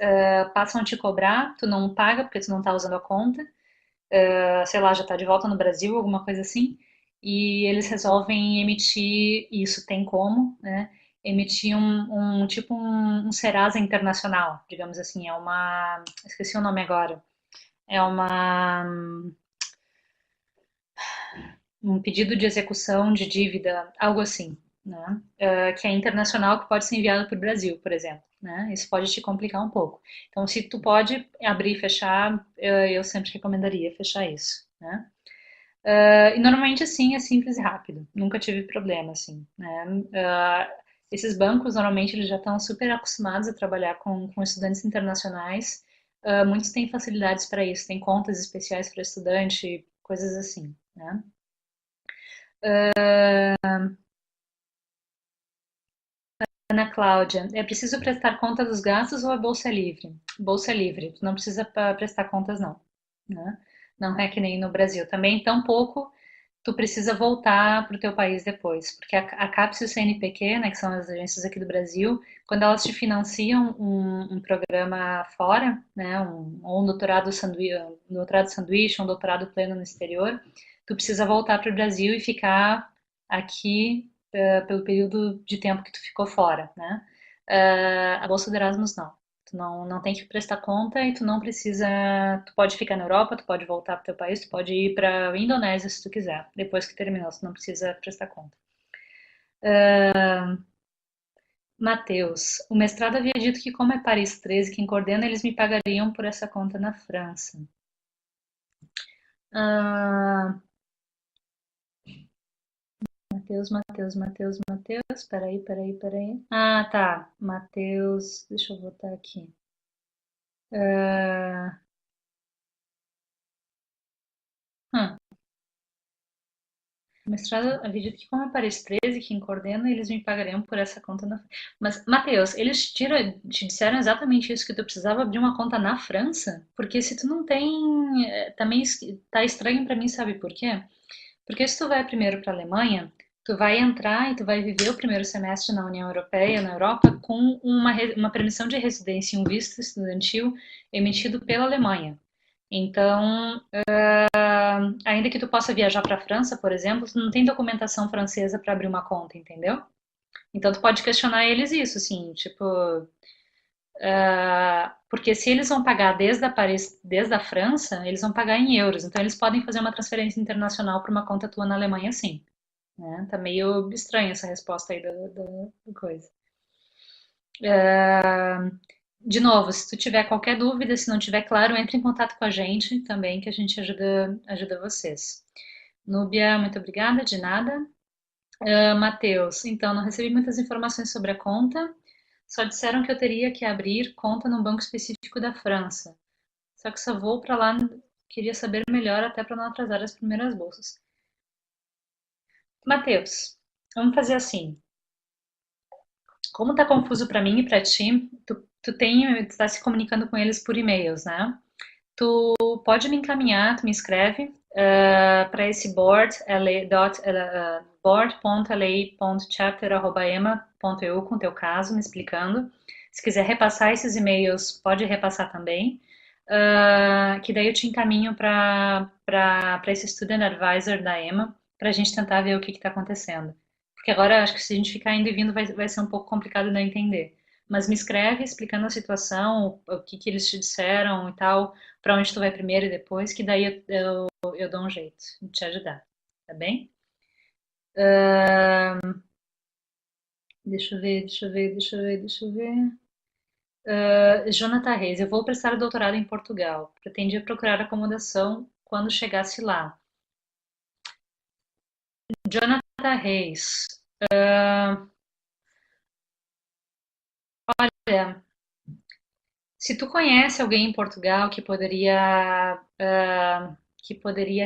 Speaker 1: passam a te cobrar, tu não paga porque tu não está usando a conta, sei lá, já está de volta no Brasil, alguma coisa assim, e eles resolvem emitir, e isso tem como, né? Emitir um Serasa Internacional, digamos assim, esqueci o nome agora, é um pedido de execução de dívida, algo assim, né? Que é internacional, que pode ser enviado para o Brasil, por exemplo, né? Isso pode te complicar um pouco. Então, se tu pode abrir e fechar, eu sempre recomendaria fechar isso, né? E normalmente, assim, é simples e rápido. Nunca tive problema, assim, né? Esses bancos, normalmente, eles já estão super acostumados a trabalhar com estudantes internacionais. Muitos têm facilidades para isso, tem contas especiais para estudante, coisas assim, né? Ana Cláudia, é preciso prestar conta dos gastos ou a bolsa é livre? Bolsa é livre, tu não precisa prestar contas não, né? Não é que nem no Brasil. Também, tampouco tu precisa voltar para o teu país depois, porque a CAPES e o CNPq, né, que são as agências aqui do Brasil, quando elas te financiam um programa fora, né, ou um doutorado sanduíche, um doutorado pleno no exterior, tu precisa voltar para o Brasil e ficar aqui pelo período de tempo que tu ficou fora, né? A bolsa do Erasmus não. Tu não tem que prestar conta e tu não precisa. Tu pode ficar na Europa, tu pode voltar para o teu país, tu pode ir para a Indonésia se tu quiser, depois que terminou, tu não precisa prestar conta. Matheus, o mestrado havia dito que, como é Paris 13 quem coordena, eles me pagariam por essa conta na França. Ah, Matheus, peraí. Ah, tá. Matheus, deixa eu botar aqui. Ah, hum, o mestrado havia dito que, como é Paris 13 quem coordena, eles me pagariam por essa conta na França. Mas, Matheus, eles te disseram exatamente isso, que tu precisava abrir uma conta na França? Porque se tu não tem, também tá estranho pra mim, sabe por quê? Porque se tu vai primeiro para a Alemanha, tu vai entrar e tu vai viver o primeiro semestre na União Europeia, na Europa, com uma permissão de residência e um visto estudantil emitido pela Alemanha. Então, ainda que tu possa viajar para a França, por exemplo, tu não tem documentação francesa para abrir uma conta, entendeu? Então, tu pode questionar eles isso, assim, tipo, porque se eles vão pagar desde a França, eles vão pagar em euros, então eles podem fazer uma transferência internacional para uma conta tua na Alemanha, sim, né? Tá meio estranha essa resposta aí da coisa. De novo, se tu tiver qualquer dúvida, se não tiver claro, entre em contato com a gente também, que a gente ajuda vocês. Núbia, muito obrigada, de nada. Matheus, então, não recebi muitas informações sobre a conta, só disseram que eu teria que abrir conta num banco específico da França. Só que só vou para lá, queria saber melhor até para não atrasar as primeiras bolsas. Matheus, vamos fazer assim. Como tá confuso para mim e para ti, tu está se comunicando com eles por e-mails, né? Tu pode me encaminhar, tu me escreve para esse board.la.chapter@ema.eu com o teu caso, me explicando. Se quiser repassar esses e-mails, pode repassar também. Que daí eu te encaminho para esse Student Advisor da EMA, para a gente tentar ver o que está acontecendo. Porque agora acho que se a gente ficar indo e vindo vai ser um pouco complicado de eu entender. Mas me escreve explicando a situação, o que eles te disseram e tal, para onde tu vai primeiro e depois, que daí eu dou um jeito de te ajudar, tá bem? Deixa eu ver, deixa eu ver, deixa eu ver, deixa eu ver. Jonathan Reis, eu vou prestar doutorado em Portugal. Pretendia procurar acomodação quando chegasse lá. Jonathan Reis, olha, se tu conhece alguém em Portugal que poderia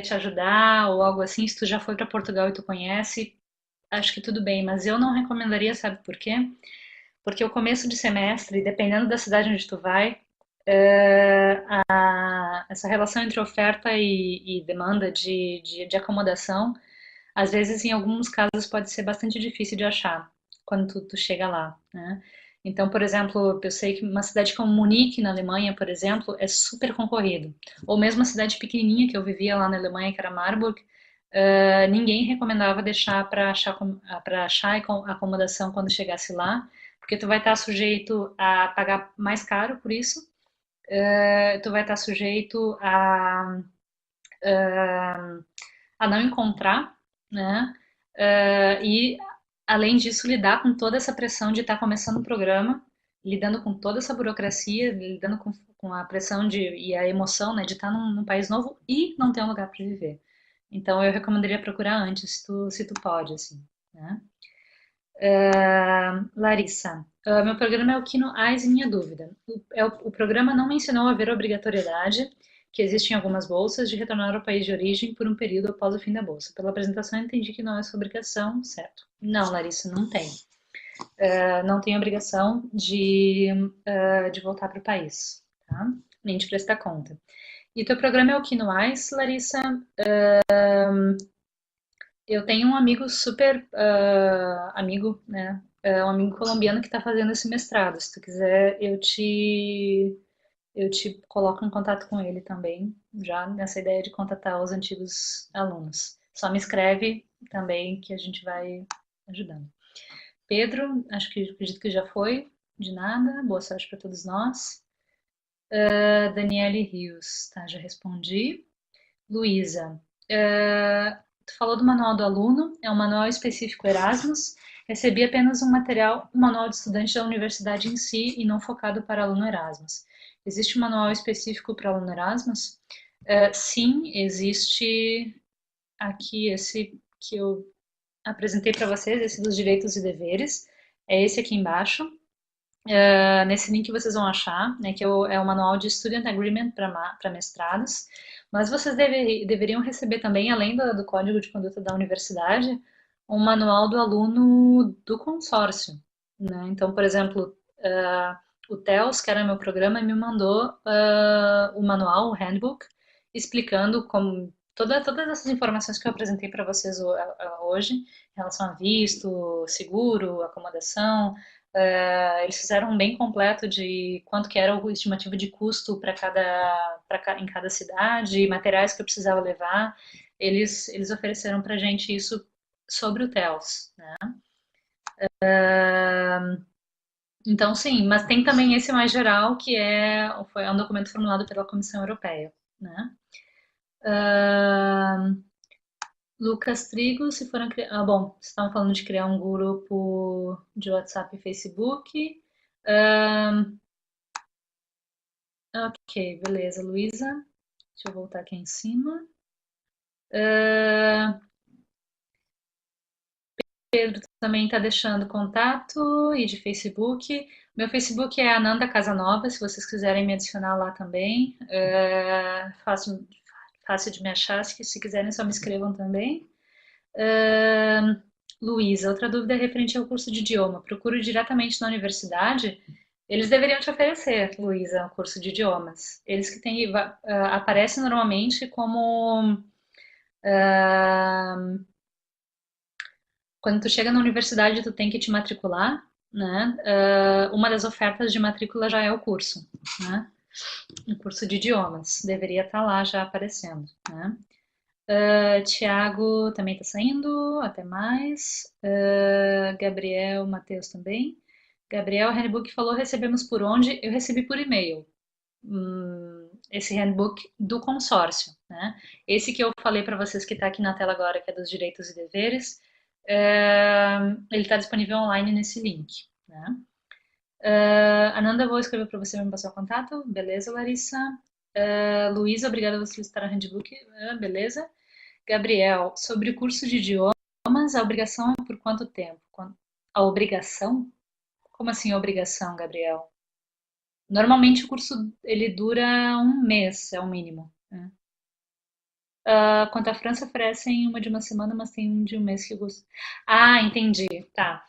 Speaker 1: te ajudar ou algo assim, se tu já foi para Portugal e tu conhece, acho que tudo bem, mas eu não recomendaria, sabe por quê? Porque o começo de semestre, dependendo da cidade onde tu vai, essa relação entre oferta e demanda de acomodação, às vezes, em alguns casos, pode ser bastante difícil de achar quando tu chega lá, né? Então, por exemplo, eu sei que uma cidade como Munique, na Alemanha, por exemplo, é super concorrido. Ou mesmo uma cidade pequenininha que eu vivia lá na Alemanha, que era Marburg, ninguém recomendava deixar para achar acomodação quando chegasse lá, porque tu vai estar sujeito a pagar mais caro por isso, tu vai estar sujeito a não encontrar, né? E além disso, lidar com toda essa pressão de estar começando um programa, lidando com toda essa burocracia, lidando com a pressão e a emoção, né, de estar num país novo e não ter um lugar para viver. Então, eu recomendaria procurar antes, se tu pode, assim, né? Larissa, meu programa é o Kino Eyes e Minha Dúvida. O programa não mencionou haver obrigatoriedade, que existe em algumas bolsas, de retornar ao país de origem por um período após o fim da bolsa. Pela apresentação, entendi que não é sua obrigação, certo? Não, Larissa, não tem. Não tem obrigação de voltar para o país, tá? Nem de prestar conta. E teu programa é o Kino Eyes, Larissa. Eu tenho um amigo super amigo, né? Um amigo colombiano que está fazendo esse mestrado. Se tu quiser, eu te coloco em contato com ele também, já nessa ideia de contatar os antigos alunos. Só me escreve também que a gente vai ajudando. Pedro, acredito que já foi, de nada. Boa sorte para todos nós. Daniele Rios, tá? Já respondi. Luísa, tu falou do manual do aluno, é um manual específico Erasmus. Recebi apenas um manual de estudante da universidade em si e não focado para aluno Erasmus. Existe um manual específico para aluno Erasmus? Sim, existe aqui esse que eu apresentei para vocês, esse dos direitos e deveres. É esse aqui embaixo. Nesse link vocês vão achar, né, que é o manual de Student Agreement para mestrados, mas vocês deveriam receber também, além do Código de Conduta da Universidade, um manual do aluno do consórcio, né? Então, por exemplo, o TELS, que era meu programa, me mandou o manual, o handbook, explicando todas essas informações que eu apresentei para vocês hoje, em relação a visto, seguro, acomodação, eles fizeram um bem completo de quanto que era o estimativo de custo em cada cidade, materiais que eu precisava levar. Eles ofereceram para a gente isso sobre o TELS, né? Então, sim, mas tem também esse mais geral, que é um documento formulado pela Comissão Europeia, né? Lucas Trigo, se foram criar. Bom, vocês estavam falando de criar um grupo de WhatsApp e Facebook. Ok, beleza, Luísa. Deixa eu voltar aqui em cima. Pedro também está deixando contato e de Facebook. Meu Facebook é Ananda Casanova, se vocês quiserem me adicionar lá também. Fácil de me achar, se quiserem só me escrevam também. Luísa, outra dúvida é referente ao curso de idioma. Procuro diretamente na universidade? Eles deveriam te oferecer, Luísa, um curso de idiomas. Eles que têm, aparecem normalmente como ah, quando tu chega na universidade, tu tem que te matricular, né? Uma das ofertas de matrícula já é o curso, né? Um curso de idiomas. Deveria estar lá já aparecendo, né? Tiago também está saindo, até mais. Gabriel, Matheus também. Gabriel, handbook falou, recebemos por onde? Eu recebi por e-mail. Esse handbook do consórcio, né? Esse que eu falei para vocês que está aqui na tela agora, que é dos direitos e deveres, ele está disponível online nesse link, né? Ananda, vou escrever para você me passar o contato. Beleza, Larissa. Luísa, obrigada por solicitar o handbook. Beleza. Gabriel, sobre o curso de idiomas, a obrigação é por quanto tempo? A obrigação? Como assim obrigação, Gabriel? Normalmente o curso ele dura um mês, é o mínimo, né? Quanto à França, oferecem uma de uma semana, mas tem um de um mês que eu gosto. Ah, entendi. Tá.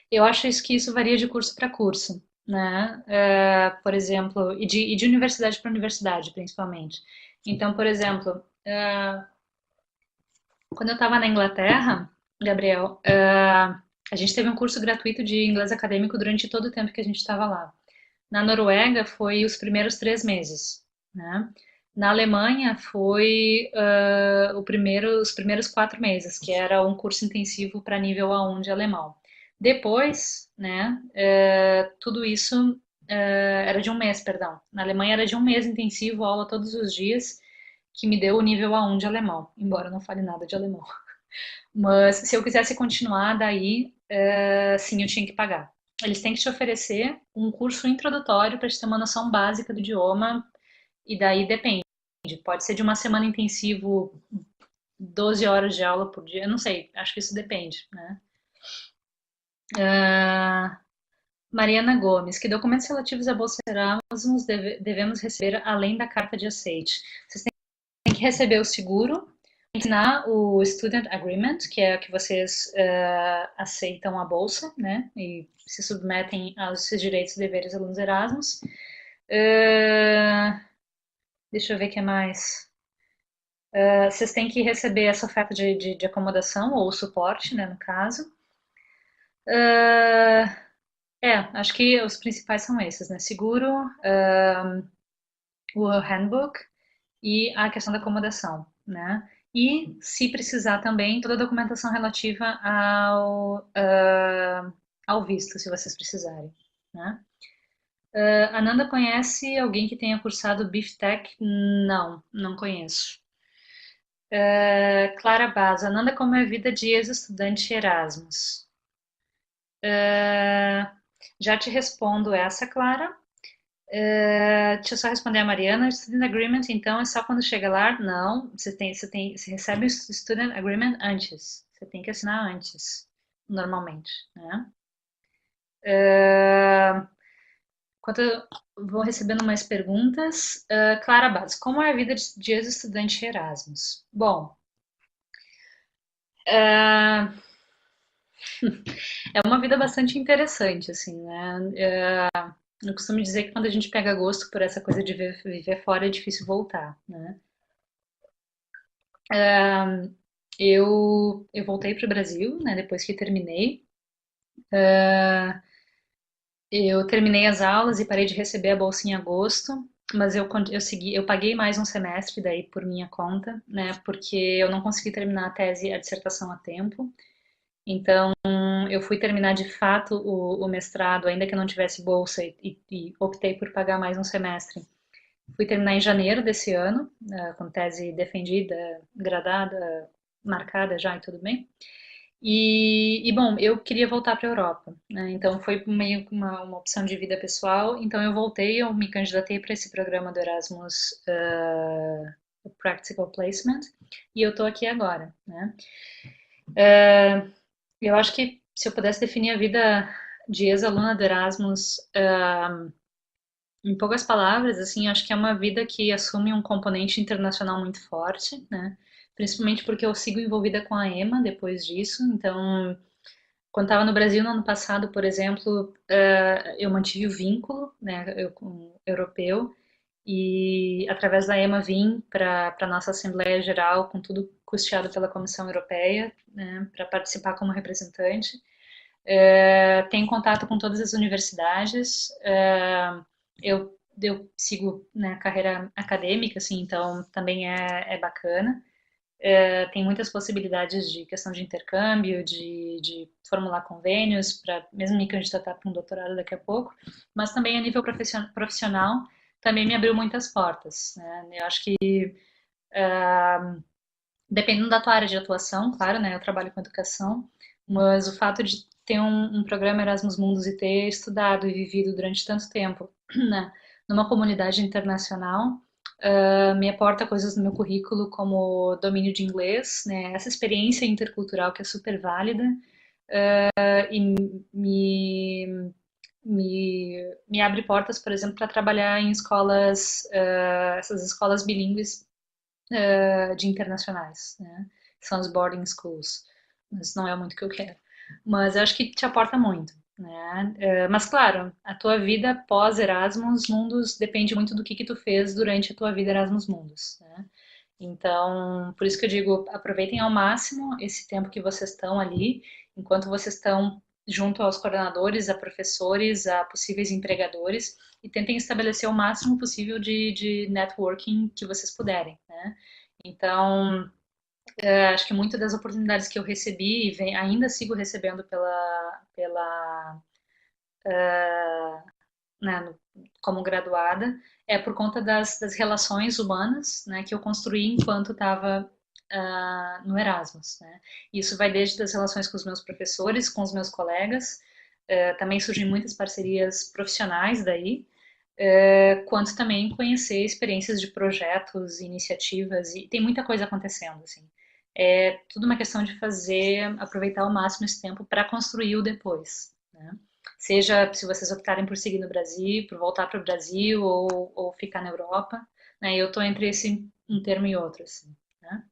Speaker 1: Eu acho que isso varia de curso para curso, né? Por exemplo, e de universidade para universidade, principalmente. Então, por exemplo, quando eu estava na Inglaterra, Gabriel, a gente teve um curso gratuito de inglês acadêmico durante todo o tempo que a gente estava lá. Na Noruega foi os primeiros 3 meses, né? Na Alemanha foi os primeiros 4 meses, que era um curso intensivo para nível A1 de alemão. Depois, né, tudo isso era de um mês, perdão. Na Alemanha era de um mês intensivo, aula todos os dias, que me deu o nível A1 de alemão, embora eu não fale nada de alemão. Mas se eu quisesse continuar daí, sim, eu tinha que pagar. Eles têm que te oferecer um curso introdutório para te ter uma noção básica do idioma, e daí depende. Pode ser de uma semana intensivo, 12 horas de aula por dia, eu não sei, acho que isso depende, né? Mariana Gomes, que documentos relativos à Bolsa Erasmus devemos receber além da carta de aceite? Vocês têm que receber o seguro, assinar o Student Agreement, que é que vocês aceitam a bolsa, né, e se submetem aos seus direitos e deveres alunos Erasmus. Deixa eu ver o que mais. Vocês têm que receber essa oferta de acomodação, ou suporte, né, no caso. Acho que os principais são esses, né, seguro, o handbook e a questão da acomodação, né? E, se precisar também, toda a documentação relativa ao visto, se vocês precisarem, né? Ananda conhece alguém que tenha cursado Biftec? Não, não conheço. Clara Baza, Ananda, como é a vida de ex-estudante Erasmus? Já te respondo essa, Clara. Deixa eu só responder a Mariana. Student Agreement, então, é só quando chega lá? Não, você recebe o Student Agreement antes. Você tem que assinar antes, normalmente, né? Enquanto eu vou recebendo mais perguntas, Clara Bastos, como é a vida de ex-estudante Erasmus? Bom, é uma vida bastante interessante, assim, né? Eu costumo dizer que quando a gente pega gosto por essa coisa de viver fora, é difícil voltar, né? Eu voltei para o Brasil, né, depois que terminei. Eu terminei as aulas e parei de receber a bolsa em agosto, mas eu paguei mais um semestre daí por minha conta, né, porque eu não consegui terminar a dissertação a tempo. Então, eu fui terminar de fato o mestrado, ainda que eu não tivesse bolsa, e optei por pagar mais um semestre. Fui terminar em janeiro desse ano, com tese defendida, gradada, marcada já e tudo bem. Bom, eu queria voltar para a Europa, né? Então foi meio que uma opção de vida pessoal. Então eu voltei, eu me candidatei para esse programa do Erasmus Practical Placement e eu estou aqui agora, né? Eu acho que se eu pudesse definir a vida de ex-aluna do Erasmus em poucas palavras, assim, acho que é uma vida que assume um componente internacional muito forte, né? Principalmente porque eu sigo envolvida com a EMA depois disso, então quando estava no Brasil no ano passado, por exemplo, eu mantive o vínculo, né, com o europeu, e através da EMA vim para a nossa Assembleia Geral, com tudo custeado pela Comissão Europeia, né, para participar como representante. Tenho contato com todas as universidades. Eu sigo, né, carreira acadêmica, assim, então também é bacana. Tem muitas possibilidades de questão de intercâmbio, de formular convênios, para mesmo me candidatar para um doutorado daqui a pouco, mas também a nível profissional também me abriu muitas portas, né? Eu acho que dependendo da tua área de atuação, claro, né? Eu trabalho com educação, mas o fato de ter um programa Erasmus Mundus e ter estudado e vivido durante tanto tempo, né, numa comunidade internacional, me aporta coisas no meu currículo como domínio de inglês, né? Essa experiência intercultural que é super válida, e me abre portas, por exemplo, para trabalhar em escolas, essas escolas bilíngues de internacionais, né? São as boarding schools. Mas não é muito o que eu quero. Mas eu acho que te aporta muito, né? Mas claro, a tua vida pós Erasmus Mundus depende muito do que tu fez durante a tua vida Erasmus Mundus, né? Então, por isso que eu digo, aproveitem ao máximo esse tempo que vocês estão ali, enquanto vocês estão junto aos coordenadores, a professores, a possíveis empregadores, e tentem estabelecer o máximo possível de networking que vocês puderem, né? Então, acho que muitas das oportunidades que eu recebi e ainda sigo recebendo né, como graduada é por conta das relações humanas, né, que eu construí enquanto estava no Erasmus, né? Isso vai desde as relações com os meus professores, com os meus colegas, também surgem muitas parcerias profissionais daí, quanto também conhecer experiências de projetos, iniciativas, e tem muita coisa acontecendo, assim. É tudo uma questão de fazer, aproveitar ao máximo esse tempo para construir o depois, né? Seja se vocês optarem por seguir no Brasil, por voltar para o Brasil ou ficar na Europa, né? Eu estou entre esse um termo e outro, assim, né?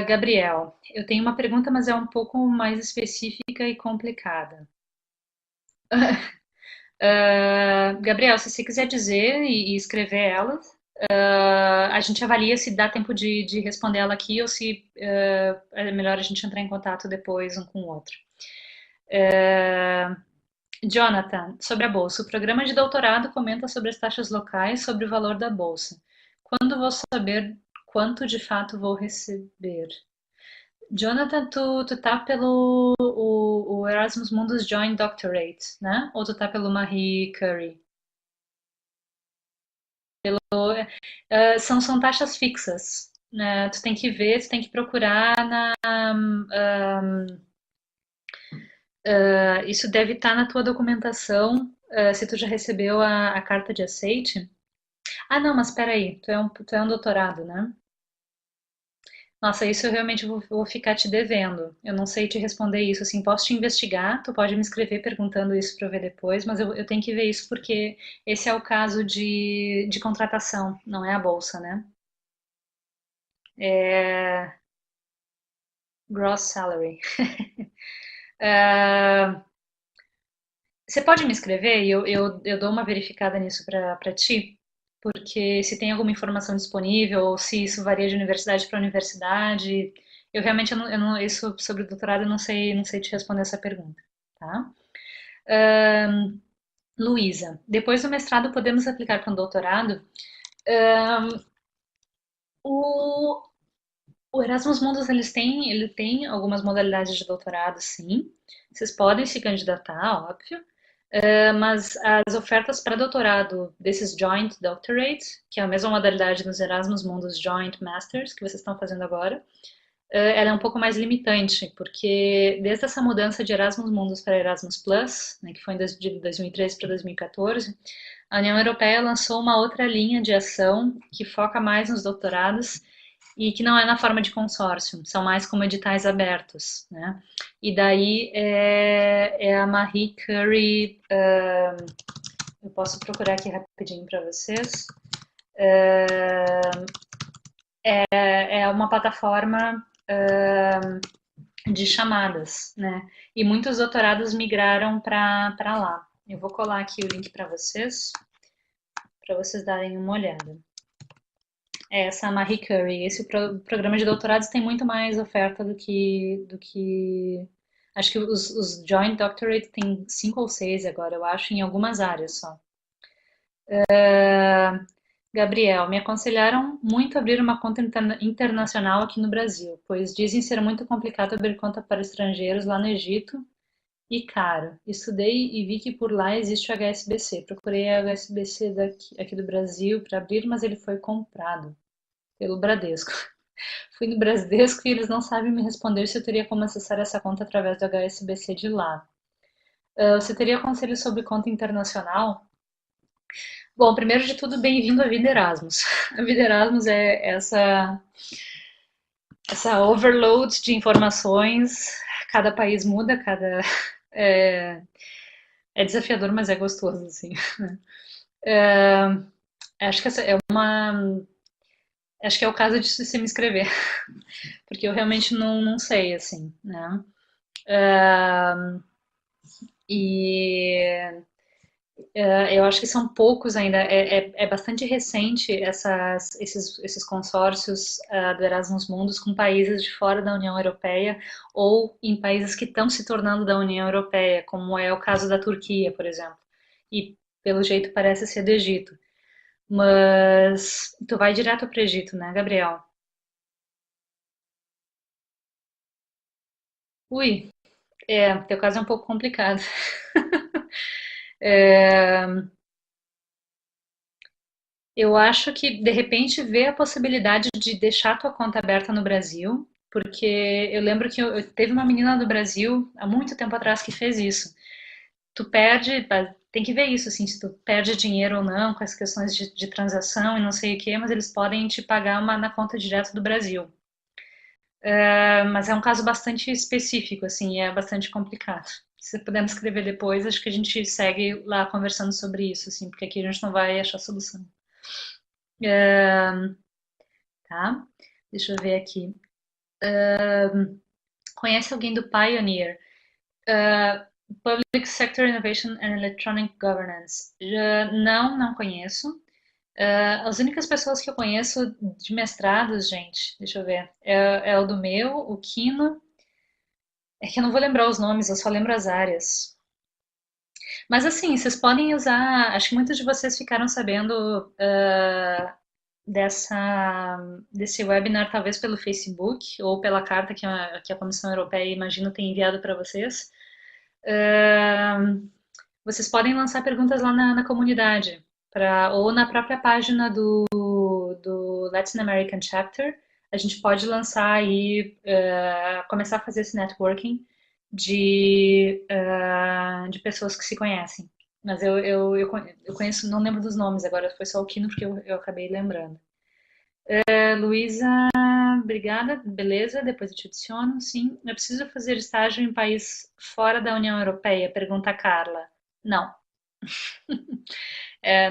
Speaker 1: Gabriel, eu tenho uma pergunta, mas é um pouco mais específica e complicada. Gabriel, se você quiser dizer e escrever ela, a gente avalia se dá tempo de responder ela aqui ou se é melhor a gente entrar em contato depois um com o outro. Jonathan, sobre a bolsa. O programa de doutorado comenta sobre as taxas locais, sobre o valor da bolsa. Quando vou saber quanto de fato vou receber? Jonathan, tu tá pelo o Erasmus Mundus Joint Doctorate, né? Ou tu tá pelo Marie Curie? São taxas fixas, né? Tu tem que ver, tu tem que procurar isso deve estar na tua documentação, se tu já recebeu a carta de aceite. Ah, não, mas espera aí, tu é um doutorado, né? Nossa, isso eu realmente vou ficar te devendo. Eu não sei te responder isso, assim, posso te investigar, tu pode me escrever perguntando isso para eu ver depois, mas eu tenho que ver isso porque esse é o caso de contratação, não é a bolsa, né? É gross salary. Você pode me escrever e eu dou uma verificada nisso para ti? Porque se tem alguma informação disponível, ou se isso varia de universidade para universidade, eu realmente isso sobre o doutorado eu não sei te responder essa pergunta, tá? Luísa, depois do mestrado podemos aplicar para um doutorado? O, o Erasmus Mundus ele tem algumas modalidades de doutorado, sim. Vocês podem se candidatar, óbvio. Mas as ofertas para doutorado desses Joint Doctorate, que é a mesma modalidade dos Erasmus Mundus Joint Masters que vocês estão fazendo agora, ela é um pouco mais limitante, porque desde essa mudança de Erasmus Mundus para Erasmus Plus, né, que foi de 2013 para 2014, a União Europeia lançou uma outra linha de ação que foca mais nos doutorados e que não é na forma de consórcio, são mais como editais abertos, né? E daí é a Marie Curie, eu posso procurar aqui rapidinho para vocês, é uma plataforma de chamadas, né? E muitos doutorados migraram para lá. Eu vou colar aqui o link para vocês darem uma olhada. É essa Marie Curie. Esse programa de doutorados tem muito mais oferta do que acho que os Joint Doctorate tem 5 ou 6 agora, eu acho, em algumas áreas só. Gabriel, me aconselharam muito abrir uma conta internacional aqui no Brasil, pois dizem ser muito complicado abrir conta para estrangeiros lá no Egito e caro. Estudei e vi que por lá existe o HSBC. Procurei o HSBC aqui do Brasil para abrir, mas ele foi comprado pelo Bradesco. Fui no Bradesco e eles não sabem me responder se eu teria como acessar essa conta através do HSBC de lá. Você teria conselhos sobre conta internacional? Bom, primeiro de tudo, bem-vindo à Vida Erasmus. A Vida Erasmus é essa overload de informações, cada país muda, é, é desafiador, mas é gostoso, assim. Acho que essa é uma, acho que é o caso de você me inscrever, porque eu realmente não sei, assim, né? E eu acho que são poucos ainda, é bastante recente esses consórcios do Erasmus Mundus com países de fora da União Europeia ou em países que estão se tornando da União Europeia, como é o caso da Turquia, por exemplo. E pelo jeito parece ser do Egito. Mas tu vai direto para o Egito, né, Gabriel? Ui, teu caso é um pouco complicado. Eu acho que de repente ver a possibilidade de deixar tua conta aberta no Brasil, porque eu lembro que eu teve uma menina do Brasil há muito tempo atrás que fez isso. Tu perde, tem que ver isso assim, se tu perde dinheiro ou não com as questões de transação e não sei o quê, mas eles podem te pagar na conta direto do Brasil. Mas é um caso bastante específico, assim, e é bastante complicado. Se pudermos escrever depois, acho que a gente segue lá conversando sobre isso, assim, porque aqui a gente não vai achar solução. Tá? Deixa eu ver aqui. Conhece alguém do Pioneer? Public Sector Innovation and Electronic Governance. Não conheço. As únicas pessoas que eu conheço de mestrados, gente, deixa eu ver, é o do meu, o Kino. É que eu não vou lembrar os nomes, eu só lembro as áreas. Mas assim, vocês podem usar. Acho que muitos de vocês ficaram sabendo dessa, desse webinar, talvez pelo Facebook ou pela carta que a Comissão Europeia, imagino, tem enviado para vocês. Vocês podem lançar perguntas lá na comunidade, ou na própria página do Latin American Chapter. A gente pode lançar aí, começar a fazer esse networking de pessoas que se conhecem. Mas eu conheço, não lembro dos nomes agora, foi só o Kino porque eu acabei lembrando. Luísa, obrigada, beleza, depois eu te adiciono, sim. Eu preciso fazer estágio em país fora da União Europeia? Pergunta a Carla. Não,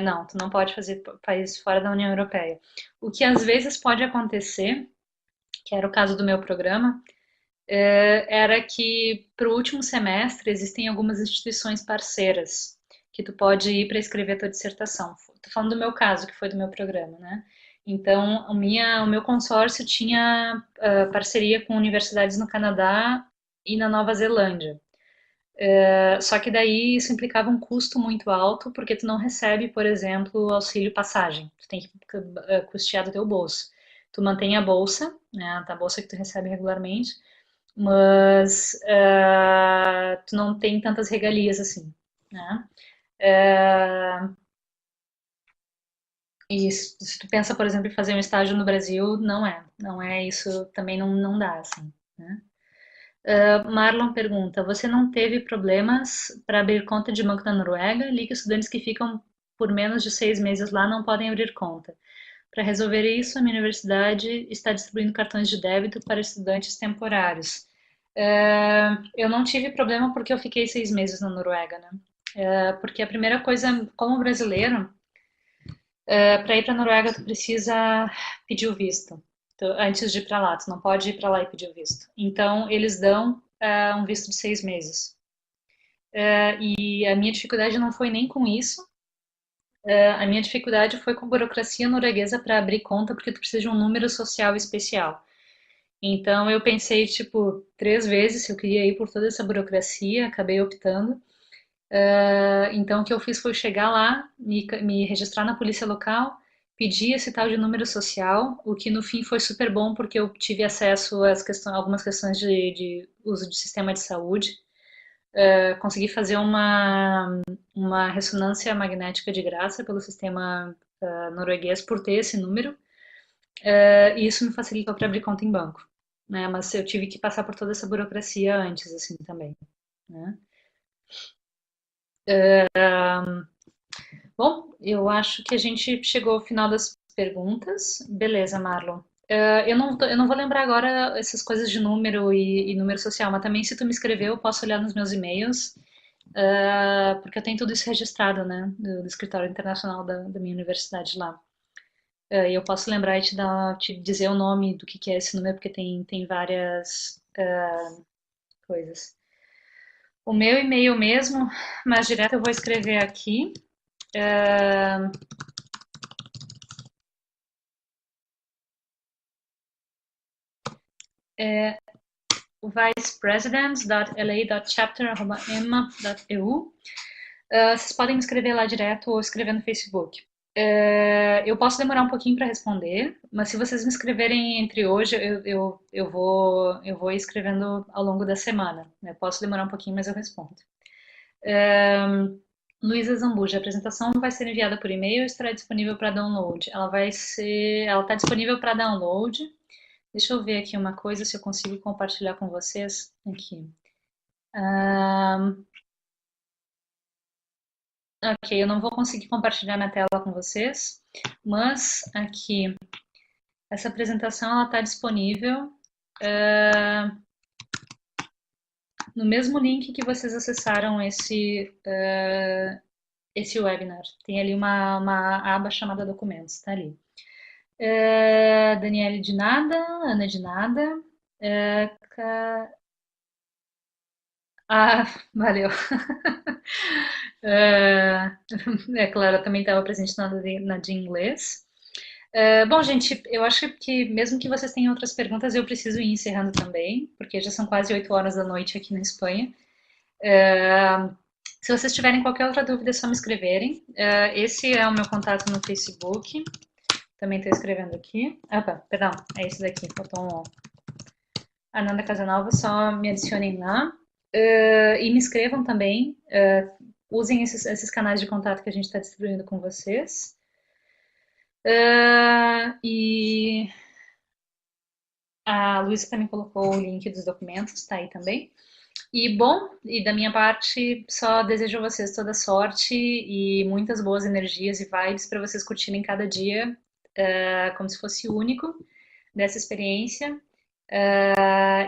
Speaker 1: não, tu não pode fazer país fora da União Europeia. O que às vezes pode acontecer, que era o caso do meu programa, era que para o último semestre existem algumas instituições parceiras que tu pode ir para escrever tua dissertação. Tô falando do meu caso, que foi do meu programa, né? Então, o meu consórcio tinha parceria com universidades no Canadá e na Nova Zelândia. Só que daí isso implicava um custo muito alto, porque tu não recebe, por exemplo, auxílio passagem. Tu tem que custear do teu bolso. Tu mantém a bolsa, né, a bolsa que tu recebe regularmente, mas tu não tem tantas regalias assim, né? E se tu pensa, por exemplo, em fazer um estágio no Brasil, não é isso, também não dá, assim, né? Marlon pergunta: você não teve problemas para abrir conta de banco na Noruega? Li que estudantes que ficam por menos de 6 meses lá não podem abrir conta. Para resolver isso, a minha universidade está distribuindo cartões de débito para estudantes temporários. Eu não tive problema porque eu fiquei 6 meses na Noruega, né? Porque a primeira coisa, como brasileiro, para ir para a Noruega, tu precisa pedir o visto. antes de ir para lá, tu não pode ir para lá e pedir o visto. Então, eles dão um visto de 6 meses. E a minha dificuldade não foi nem com isso, a minha dificuldade foi com burocracia norueguesa para abrir conta, porque tu precisa de um número social especial. Então eu pensei, tipo, 3 vezes se eu queria ir por toda essa burocracia, acabei optando. Então o que eu fiz foi chegar lá, me registrar na polícia local, pedir esse tal de número social, o que no fim foi super bom porque eu tive acesso às questões, algumas questões de uso de sistema de saúde. Consegui fazer uma ressonância magnética de graça pelo sistema norueguês por ter esse número, e isso me facilitou para abrir conta em banco, né? Mas eu tive que passar por toda essa burocracia antes, assim, também, né? Bom, eu acho que a gente chegou ao final das perguntas. Beleza, Marlon. Eu não vou lembrar agora essas coisas de número e número social, mas também se tu me escrever, eu posso olhar nos meus e-mails, porque eu tenho tudo isso registrado, né, do escritório internacional da minha universidade lá. E eu posso lembrar e te dizer o nome do que é esse número, porque tem várias coisas. O meu e-mail mesmo, mas direto eu vou escrever aqui. Uh, é vicepresident.la.chapter@emma.eu. Vocês podem me escrever lá direto ou escrever no Facebook. Eu posso demorar um pouquinho para responder, mas se vocês me escreverem entre hoje, eu vou escrevendo ao longo da semana. Eu posso demorar um pouquinho, mas eu respondo. Luísa Zambuja, a apresentação vai ser enviada por e-mail ou estará disponível para download? Ela está disponível para download. Deixa eu ver aqui uma coisa, se eu consigo compartilhar com vocês aqui. Ok, eu não vou conseguir compartilhar na tela com vocês, mas aqui, essa apresentação ela está disponível no mesmo link que vocês acessaram esse webinar. Tem ali uma aba chamada documentos, tá ali. Daniele de nada, Ana de nada. Ah, valeu. Claro, eu também estava presente na de inglês. Bom, gente, eu acho que mesmo que vocês tenham outras perguntas, eu preciso ir encerrando também, porque já são quase 8 horas da noite aqui na Espanha. Se vocês tiverem qualquer outra dúvida, é só me escreverem. Esse é o meu contato no Facebook. Também estou escrevendo aqui. Perdão, é esse daqui, faltou um. Ananda Casanova, só me adicionem lá. E me escrevam também. Usem esses canais de contato que a gente está distribuindo com vocês. E a Luísa também colocou o link dos documentos, está aí também. E bom, e da minha parte, só desejo a vocês toda sorte e muitas boas energias e vibes para vocês curtirem cada dia como se fosse único dessa experiência.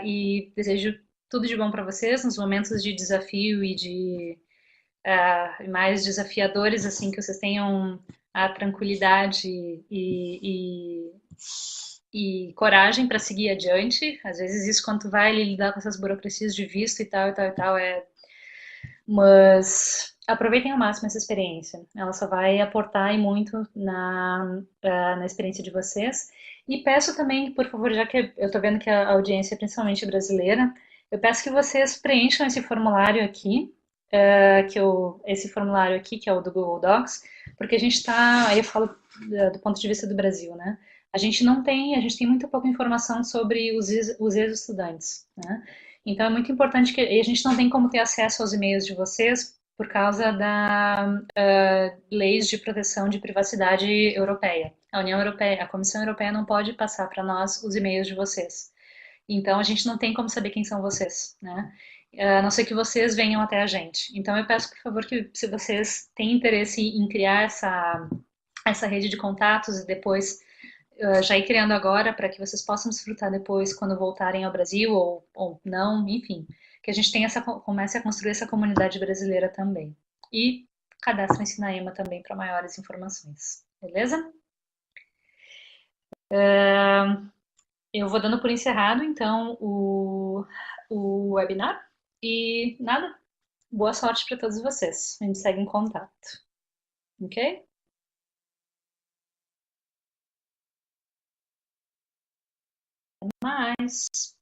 Speaker 1: E desejo tudo de bom para vocês nos momentos de desafio e de mais desafiadores, assim, que vocês tenham a tranquilidade e coragem para seguir adiante. Às vezes isso quando tu vai lidar com essas burocracias de visto e tal e tal e tal mas aproveitem ao máximo essa experiência. Ela só vai aportar e muito na experiência de vocês. E peço também, por favor, já que eu estou vendo que a audiência é principalmente brasileira, eu peço que vocês preencham esse formulário aqui, esse formulário aqui, que é o do Google Docs, porque a gente está, aí eu falo do ponto de vista do Brasil, né? A gente tem muito pouca informação sobre os ex-estudantes, né? Então é muito importante que a gente não tem como ter acesso aos e-mails de vocês por causa da leis de proteção de privacidade europeia. A União Europeia, a Comissão Europeia não pode passar para nós os e-mails de vocês. Então a gente não tem como saber quem são vocês, né? A não ser que vocês venham até a gente. Então eu peço, por favor, que se vocês têm interesse em criar essa rede de contatos e depois já ir criando agora para que vocês possam desfrutar depois quando voltarem ao Brasil ou não, enfim, que a gente tenha comece a construir essa comunidade brasileira também. E cadastrem-se na EMA também para maiores informações, beleza? Eu vou dando por encerrado, então, o webinar. E nada, boa sorte para todos vocês. A gente segue em contato, ok? Mais.